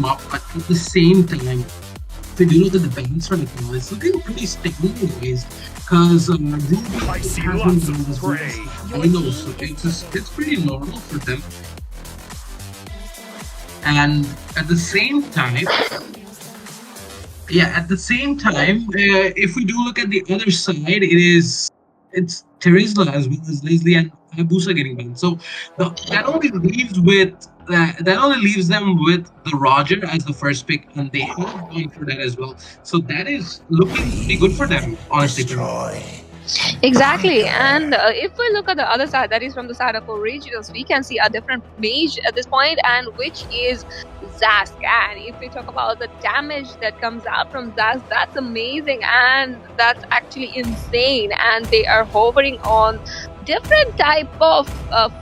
up, but at the same time, if you look at the balance right now, it's looking pretty stable anyways, because Ruby hasn't done as well as I know, so it's pretty normal for them. And at the same time, if we do look at the other side, it's Teresa as well as Leslie and Hayabusa getting banned. So that only leaves them with the Roger as the first pick, and they have gone for that as well. So that is looking pretty good for them, honestly. Exactly, and if we look at the other side, that is from the side of Originals, we can see a different mage at this point, and which is Zask. And if we talk about the damage that comes out from Zask, that's amazing, and that's actually insane. And they are hovering on different type of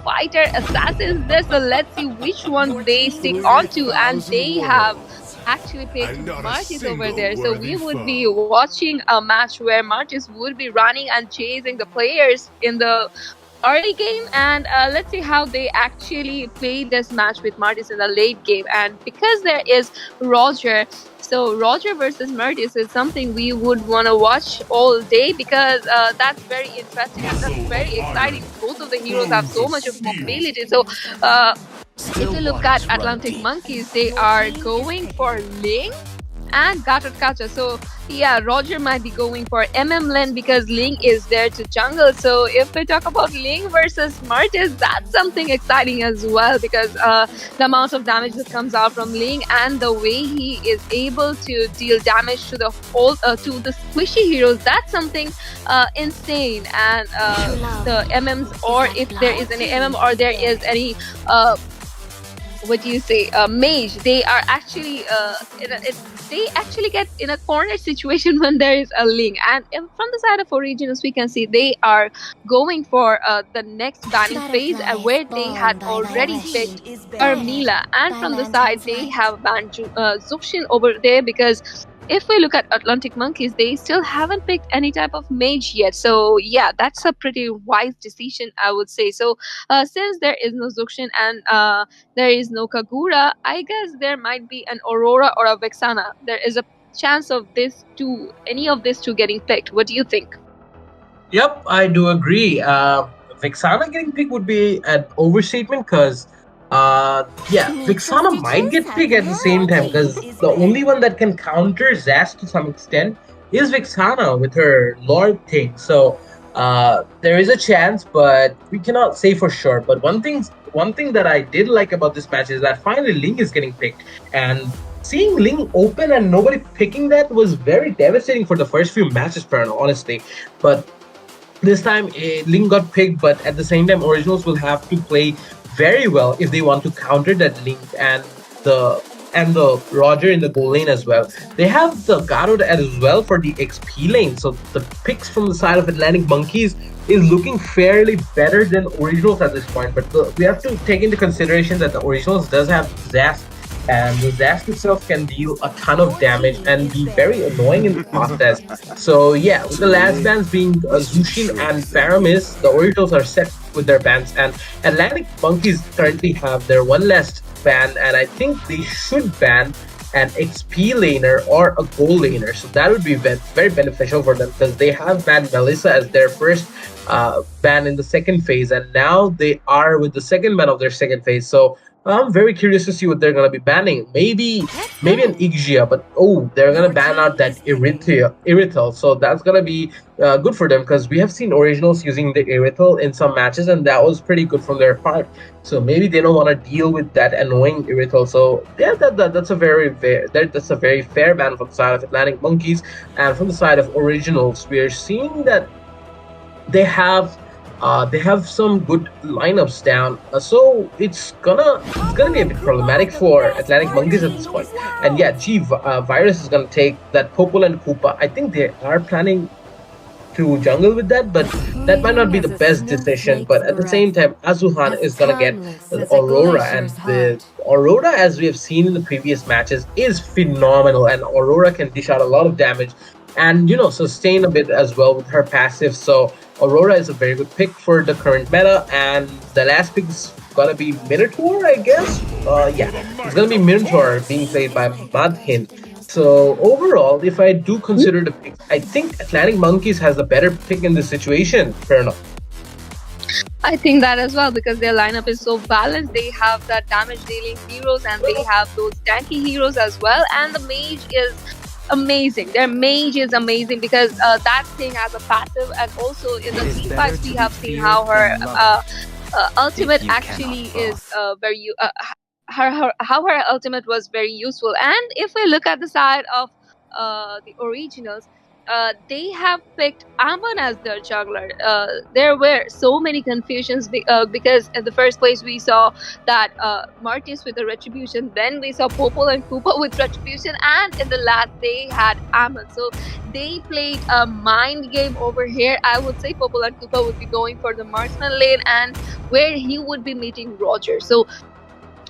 fighter assassins there, so let's see which one they stick onto. And they have actually picked Martis over there, so we would be watching a match where Martis would be running and chasing the players in the early game, and let's see how they actually play this match with Martis in the late game. And because there is Roger, so Roger versus Martis is something we would want to watch all day, because that's very interesting and that's very exciting. Both of the heroes have so much of mobility, so if you look at Atlantic Monkeys, they are going for Ling and Gatotkacha. So yeah, Roger might be going for Lane because Ling is there to jungle. So if we talk about Ling versus Martis, that's something exciting as well, because the amount of damage that comes out from Ling and the way he is able to deal damage to the whole to the squishy heroes, that's something insane. And the MMs, or if there is any MM or there is any mage, they are actually they actually get in a corner situation when there is a Ling. And from the side of Originals, we can see they are going for the next banning phase, where they had already picked Armila, and from the side they have banned Zuxin over there, because if we look at Atlantic Monkeys, they still haven't picked any type of mage yet. So yeah, that's a pretty wise decision, I would say. So since there is no Zuxin and there is no Kagura, I guess there might be an Aurora or a Vexana. There is a chance of any of these two getting picked. What do you think? Yep, I do agree. Vexana getting picked would be an overstatement, because Vexana might get picked at the same time, because the only one that can counter Zast to some extent is Vexana with her Lord thing. So there is a chance, but we cannot say for sure. But one thing that I did like about this match is that finally Ling is getting picked, and seeing Ling open and nobody picking that was very devastating for the first few matches, honestly. But this time Ling got picked, but at the same time Originals will have to play very well if they want to counter that Link and the Roger in the goal lane as well. They have the Garrod as well for the XP lane, so the picks from the side of Atlantic Monkeys is looking fairly better than Originals at this point. But we have to take into consideration that the Originals does have Zast, and the Zast itself can deal a ton of damage and be very annoying in the process. So yeah, with the last bans being Zushin and Faramis, the Originals are set with their bans. And Atlantic Monkeys currently have their one last ban, and I think they should ban an XP laner or a gold laner. So that would be very beneficial for them, because they have banned Melissa as their first ban in the second phase, and now they are with the second ban of their second phase. So I'm very curious to see what they're gonna be banning. Maybe an Ixia, but oh, they're gonna ban out that Irithel. So that's gonna be good for them, because we have seen originals using the Irithel in some matches, and that was pretty good from their part. So maybe they don't want to deal with that annoying Irithel. So yeah, that's that's a very fair ban from the side of Atlantic Monkeys. And from the side of originals, we are seeing that they have some good lineups down, so it's gonna be a bit problematic for Atlantic Monkeys at this point. And yeah, Virus is gonna take that Popol and Koopa. I think they are planning to jungle with that, but that might not be the best decision. But at the same time, Azuhan is gonna get the Aurora, and the Aurora, as we have seen in the previous matches, is phenomenal, and Aurora can dish out a lot of damage and sustain a bit as well with her passive. So Aurora is a very good pick for the current meta, and the last pick is gonna be Minotaur, I guess. Yeah, it's gonna be Minotaur being played by Madhin. So overall, if I do consider the picks, I think Atlantic Monkeys has a better pick in this situation. Fair enough. I think that as well, because their lineup is so balanced. They have that damage dealing heroes, and they have those tanky heroes as well. And the mage is amazing. Their mage is amazing, because that thing has a passive, and also in the team fights we have seen how her ultimate actually is very how her ultimate was very useful. And if we look at the side of the originals, they have picked Amon as their juggler. There were so many confusions because in the first place we saw that Martis with the Retribution, then we saw Popol and Koopa with Retribution, and in the last they had Amon. So they played a mind game over here. I would say Popol and Koopa would be going for the marksman lane, and where he would be meeting Roger. So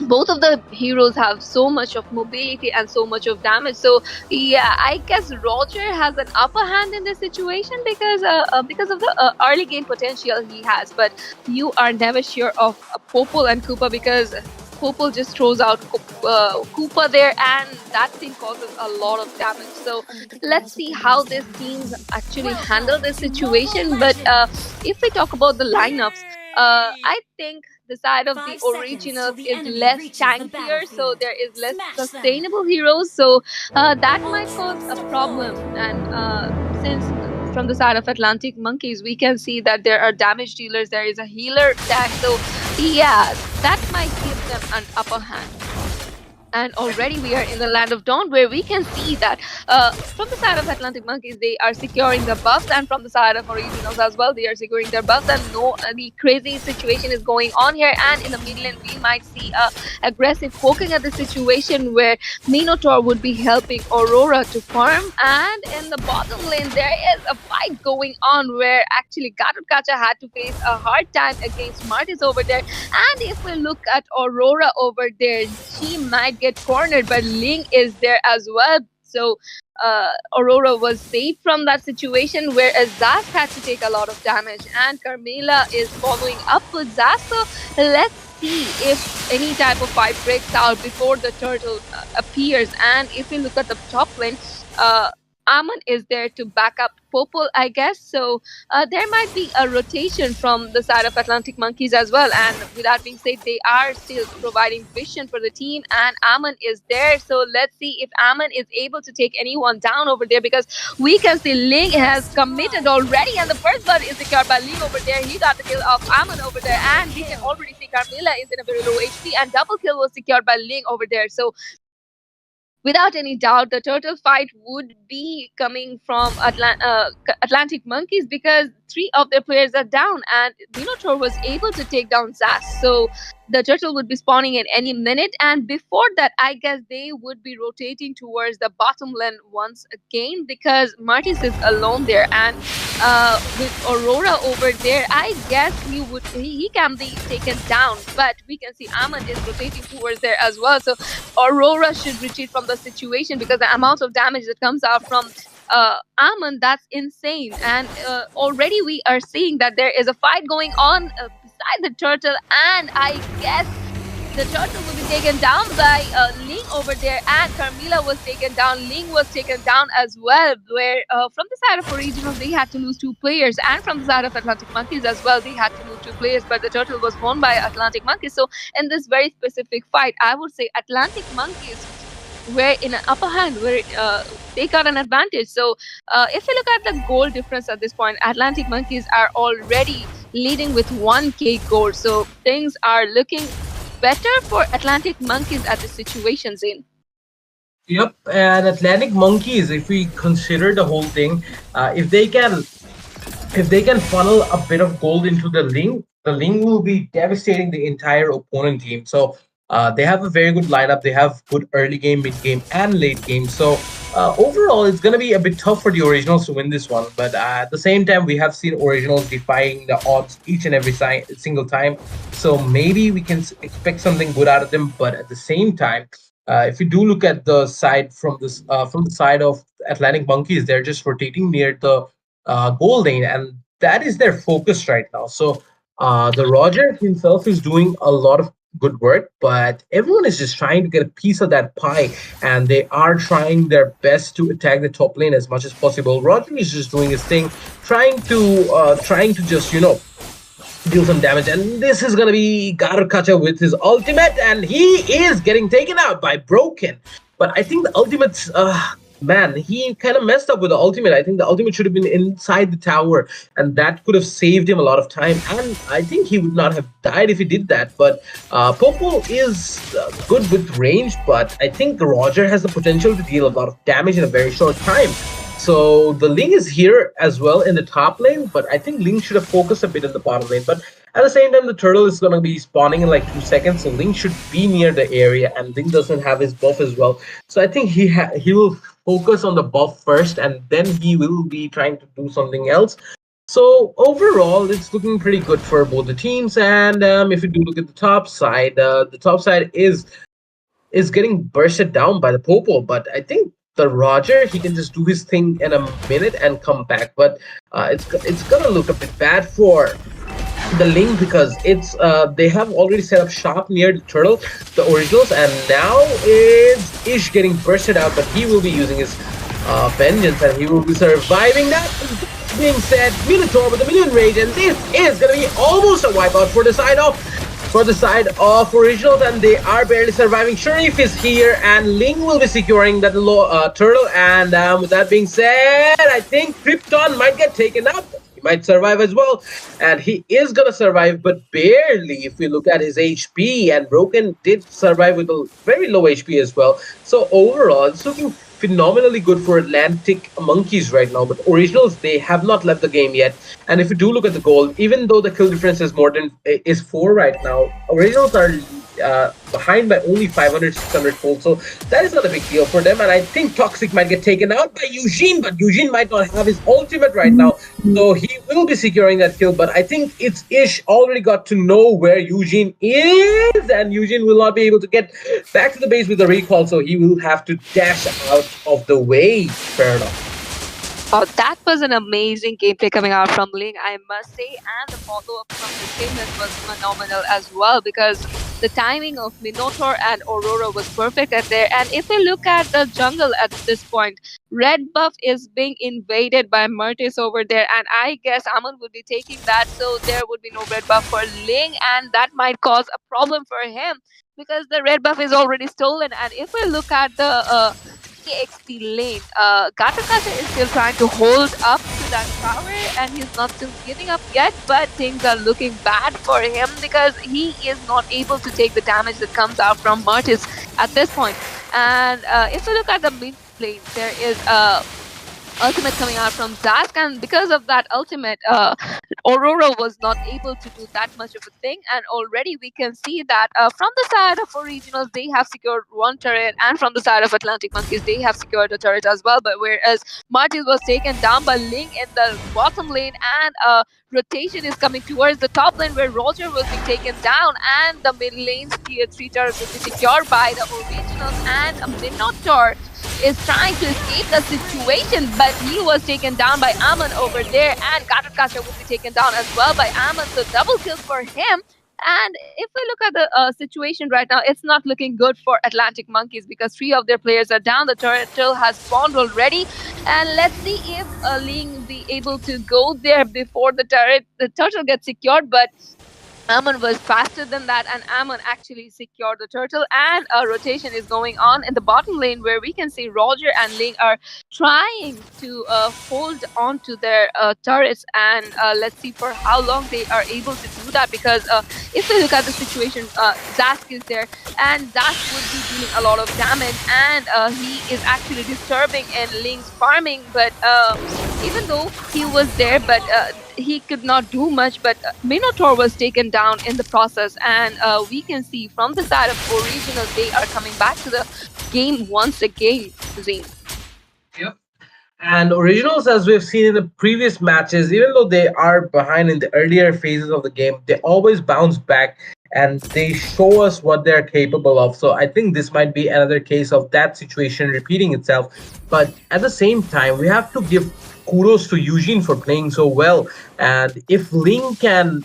both of the heroes have so much of mobility and so much of damage. So yeah, I guess Roger has an upper hand in this situation because of the early game potential he has. But you are never sure of Popol and Koopa, because Popol just throws out Koopa there, and that thing causes a lot of damage. So let's see how these teams actually handle this situation. But if we talk about the lineups, I think the side of the originals is less tankier, so there is less sustainable heroes. So that might cause a problem. And since from the side of Atlantic Monkeys, we can see that there are damage dealers, there is a healer tag. So yeah, that might give them an upper hand. And already we are in the Land of Dawn, where we can see that from the side of Atlantic Monkeys, they are securing the buffs, and from the side of Originals as well, they are securing their buffs. And the crazy situation is going on here. And in the mid lane, we might see aggressive poking at the situation, where Minotaur would be helping Aurora to farm. And in the bottom lane, there is a fight going on, where actually Gatotkacha had to face a hard time against Martis over there. And if we look at Aurora over there, she might get cornered, but Ling is there as well. So Aurora was saved from that situation, whereas Zas had to take a lot of damage, and Carmela is following up with Zas. So let's see if any type of fight breaks out before the turtle appears. And if we look at the top lane, Amon is there to back up Popol, I guess. So there might be a rotation from the side of Atlantic Monkeys as well. And with that being said, they are still providing vision for the team, and Amon is there. So let's see if Amon is able to take anyone down over there, because we can see Ling has committed already, and the first blood is secured by Ling over there. He got the kill of Amon over there, and we can already see Carmela is in a very low HP, and double kill was secured by Ling over there. So without any doubt, the turtle fight would be coming from Atlantic Monkeys, because 3 of their players are down, and Minotaur was able to take down Zas. So the turtle would be spawning in any minute, and before that, I guess they would be rotating towards the bottom lane once again, because Martis is alone there, and with Aurora over there, I guess he can be taken down. But we can see Amon is rotating towards there as well. So Aurora should retreat from the situation, because the amount of damage that comes out from Amon, that's insane. And already we are seeing that there is a fight going on inside the turtle, and I guess the turtle will be taken down by Ling over there, and Carmilla was taken down. Ling was taken down as well, where from the side of Originals, they had to lose 2 players, and from the side of Atlantic Monkeys as well, they had to lose 2 players, but the turtle was won by Atlantic Monkeys. So in this very specific fight, I would say Atlantic Monkeys were in an upper hand, where they got an advantage. So if you look at the goal difference at this point, Atlantic Monkeys are already leading with 1k goal. So things are looking better for Atlantic Monkeys at this situation, Zane. Yep, and Atlantic Monkeys, if we consider the whole thing, if they can funnel a bit of gold into the Ling will be devastating the entire opponent team. So they have a very good lineup. They have good early game, mid game, and late game. So overall, it's going to be a bit tough for the Originals to win this one. But at the same time, we have seen Originals defying the odds each and every single time. So maybe we can expect something good out of them. But at the same time, if you do look at the side from the side of Atlantic Monkeys, they're just rotating near the goal lane, and that is their focus right now. So the Roger himself is doing a lot of good work, but everyone is just trying to get a piece of that pie, and they are trying their best to attack the top lane as much as possible. Roger is just doing his thing, trying to just deal some damage, and this is gonna be Garukacha with his ultimate, and he is getting taken out by Broken. But I think the ultimate's man, he kind of messed up with the ultimate. I think the ultimate should have been inside the tower, and that could have saved him a lot of time. And I think he would not have died if he did that. But Popo is good with range, but I think Roger has the potential to deal a lot of damage in a very short time. So the Ling is here as well in the top lane, but I think Ling should have focused a bit in the bottom lane. But at the same time, the turtle is going to be spawning in like 2 seconds, so Ling should be near the area, and Ling doesn't have his buff as well. So I think he will focus on the buff first, and then he will be trying to do something else. So overall, it's looking pretty good for both the teams. And if you do look at the top side is getting bursted down by the Popo, but I think the Roger, he can just do his thing in a minute and come back. But it's gonna look a bit bad for the Ling, because it's they have already set up shop near the turtle, the Originals, and now is Ish getting bursted out, but he will be using his vengeance, and he will be surviving that. Being said, Minotaur with a million rage, and this is gonna be almost a wipeout for the side of Originals, and they are barely surviving. Sharif is here, and Ling will be securing that turtle. And with that being said, I think Krypton might get taken up. He might survive as well, and he is gonna survive, but barely. If we look at his HP, and Broken did survive with a very low HP as well. So overall, it's looking phenomenally good for Atlantic Monkeys right now, but Originals, they have not left the game yet. And if you do look at the goal, even though the kill difference is 4 right now, Originals are behind by only 500, 600 gold, so that is not a big deal for them. And I think Toxic might get taken out by Eugene, but Eugene might not have his ultimate right now, so he will be securing that kill. But I think it's Ish already got to know where Eugene is, and Eugene will not be able to get back to the base with the recall, so he will have to dash out of the way. Fair enough. Oh, that was an amazing gameplay coming out from Ling, I must say, and the follow-up from the Siemens was phenomenal as well, because the timing of Minotaur and Aurora was perfect at there. And if we look at the jungle at this point, red buff is being invaded by Murtis over there, and I guess Amun would be taking that, so there would be no red buff for Ling, and that might cause a problem for him, because the red buff is already stolen. And if we look at the KXP lane, Gatakata is still trying to hold up to that tower, and he's not still giving up yet, but things are looking bad for him, because he is not able to take the damage that comes out from Murtis at this point. And if we look at the mid lane, there is ultimate coming out from Zask, and because of that ultimate, Aurora was not able to do that much of a thing. And already we can see that from the side of Originals, they have secured one turret, and from the side of Atlantic Monkeys, they have secured a turret as well. But whereas Martis was taken down by Ling in the bottom lane, and rotation is coming towards the top lane where Roger will be taken down, and the mid lane's tier 3 turret will be secured by the Originals, and Minotaur is trying to escape the situation, but he was taken down by Aman over there, and Gatotkacha would be taken down as well by Aman, so double kill for him. And if we look at the situation right now, it's not looking good for Atlantic Monkeys because 3 of their players are down. The turtle has spawned already, and let's see if Ling be able to go there before the turtle gets secured. But Ammon was faster than that, and Ammon actually secured the turtle. And a rotation is going on in the bottom lane where we can see Roger and Ling are trying to hold on to their turrets. And let's see for how long they are able to do that, because if we look at the situation, Zask is there, and Zask would be dealing a lot of damage, and he is actually disturbing in Ling's farming. But even though he was there, but he could not do much. But Minotaur was taken down in the process, and we can see from the side of Original, they are coming back to the game once again, Zane. Yep. And Originals, as we've seen in the previous matches, even though they are behind in the earlier phases of the game, they always bounce back and they show us what they're capable of. So I think this might be another case of that situation repeating itself. But at the same time, we have to give kudos to Eugene for playing so well. And if Ling can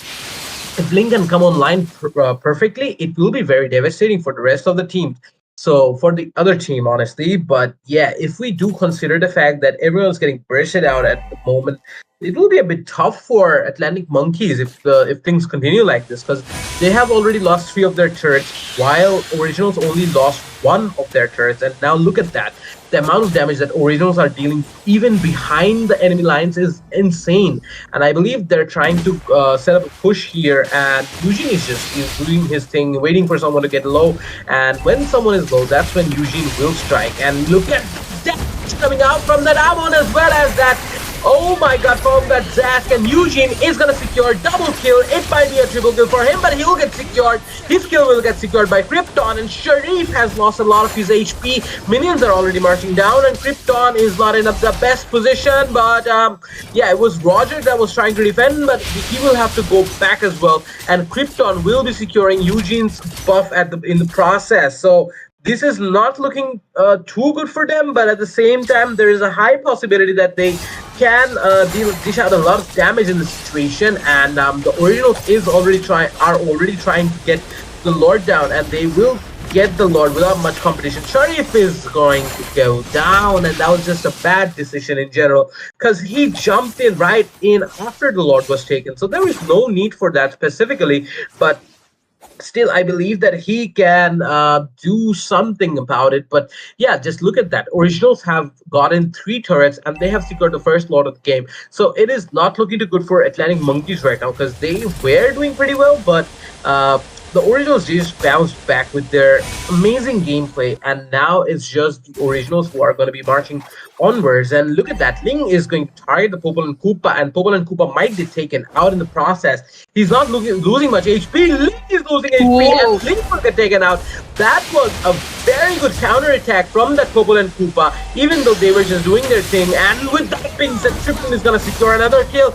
come online perfectly, it will be very devastating for the rest of the team. So for the other team, honestly, but yeah, if we do consider the fact that everyone's getting bursted out at the moment, it will be a bit tough for Atlantic Monkeys if things continue like this, because they have already lost 3 of their turrets, while Originals only lost 1 of their turrets. And now look at that. The amount of damage that Originals are dealing even behind the enemy lines is insane. And I believe they're trying to set up a push here, and Eugene is doing his thing, waiting for someone to get low. And when someone is low, that's when Eugene will strike. And look at that coming out from that Amon, as well as that. Oh my god, from that Zask, and Eugene is gonna secure double kill. It might be a triple kill for him, but he will get secured. His kill will get secured by Krypton, and Sharif has lost a lot of his HP. Minions are already marching down, and Krypton is not in the best position. But yeah, it was Roger that was trying to defend, but he will have to go back as well. And Krypton will be securing Eugene's buff in the process. So this is not looking too good for them, but at the same time, there is a high possibility that they can dish out a lot of damage in the situation. And the Originals are already trying to get the Lord down, and they will get the Lord without much competition. Sharif is going to go down, and that was just a bad decision in general, because he jumped in right in after the Lord was taken. So there is no need for that specifically, but still, I believe that he can do something about it. But yeah, just look at that. Originals have gotten 3 turrets, and they have secured the first Lord of the game. So it is not looking too good for Atlantic Monkeys right now, because they were doing pretty well, but the Originals just bounced back with their amazing gameplay, and now it's just the Originals who are going to be marching onwards. And look at that, Ling is going to target the Popol and Koopa, and Popol and Koopa might be taken out in the process. He's not losing much HP. Ling is losing HP, and Ling will get taken out. That was a very good counterattack from that Popol and Koopa, even though they were just doing their thing. And with that being said, Triple is going to secure another kill.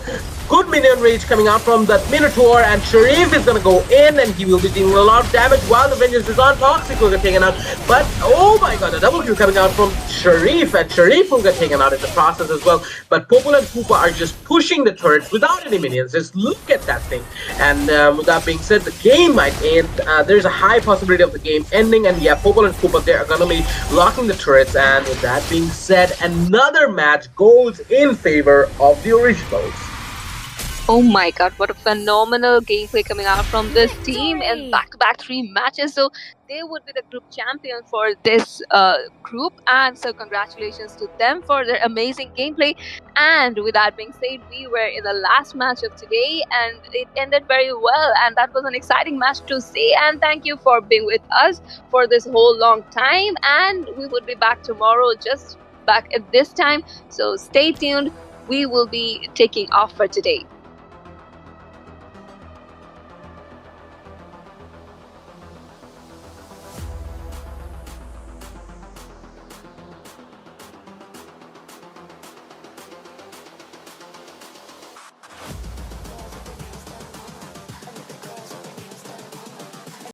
Good minion rage coming out from that Minotaur, and Sharif is gonna go in, and he will be dealing a lot of damage while the Vengeance is on. Toxic will get taken out, but oh my god, a double kill coming out from Sharif, and Sharif will get taken out in the process as well. But Popol and Koopa are just pushing the turrets without any minions. Just look at that thing. And with that being said, the game might end. There's a high possibility of the game ending, and yeah, Popol and Koopa, they are gonna be locking the turrets. And with that being said, another match goes in favor of the Originals. Oh my god, what a phenomenal gameplay coming out from this team in back-to-back 3 matches. So they would be the group champion for this group, and so congratulations to them for their amazing gameplay. And with that being said, we were in the last match of today, and it ended very well, and that was an exciting match to see. And thank you for being with us for this whole long time, and we would be back tomorrow, just back at this time. So stay tuned. We will be taking off for today.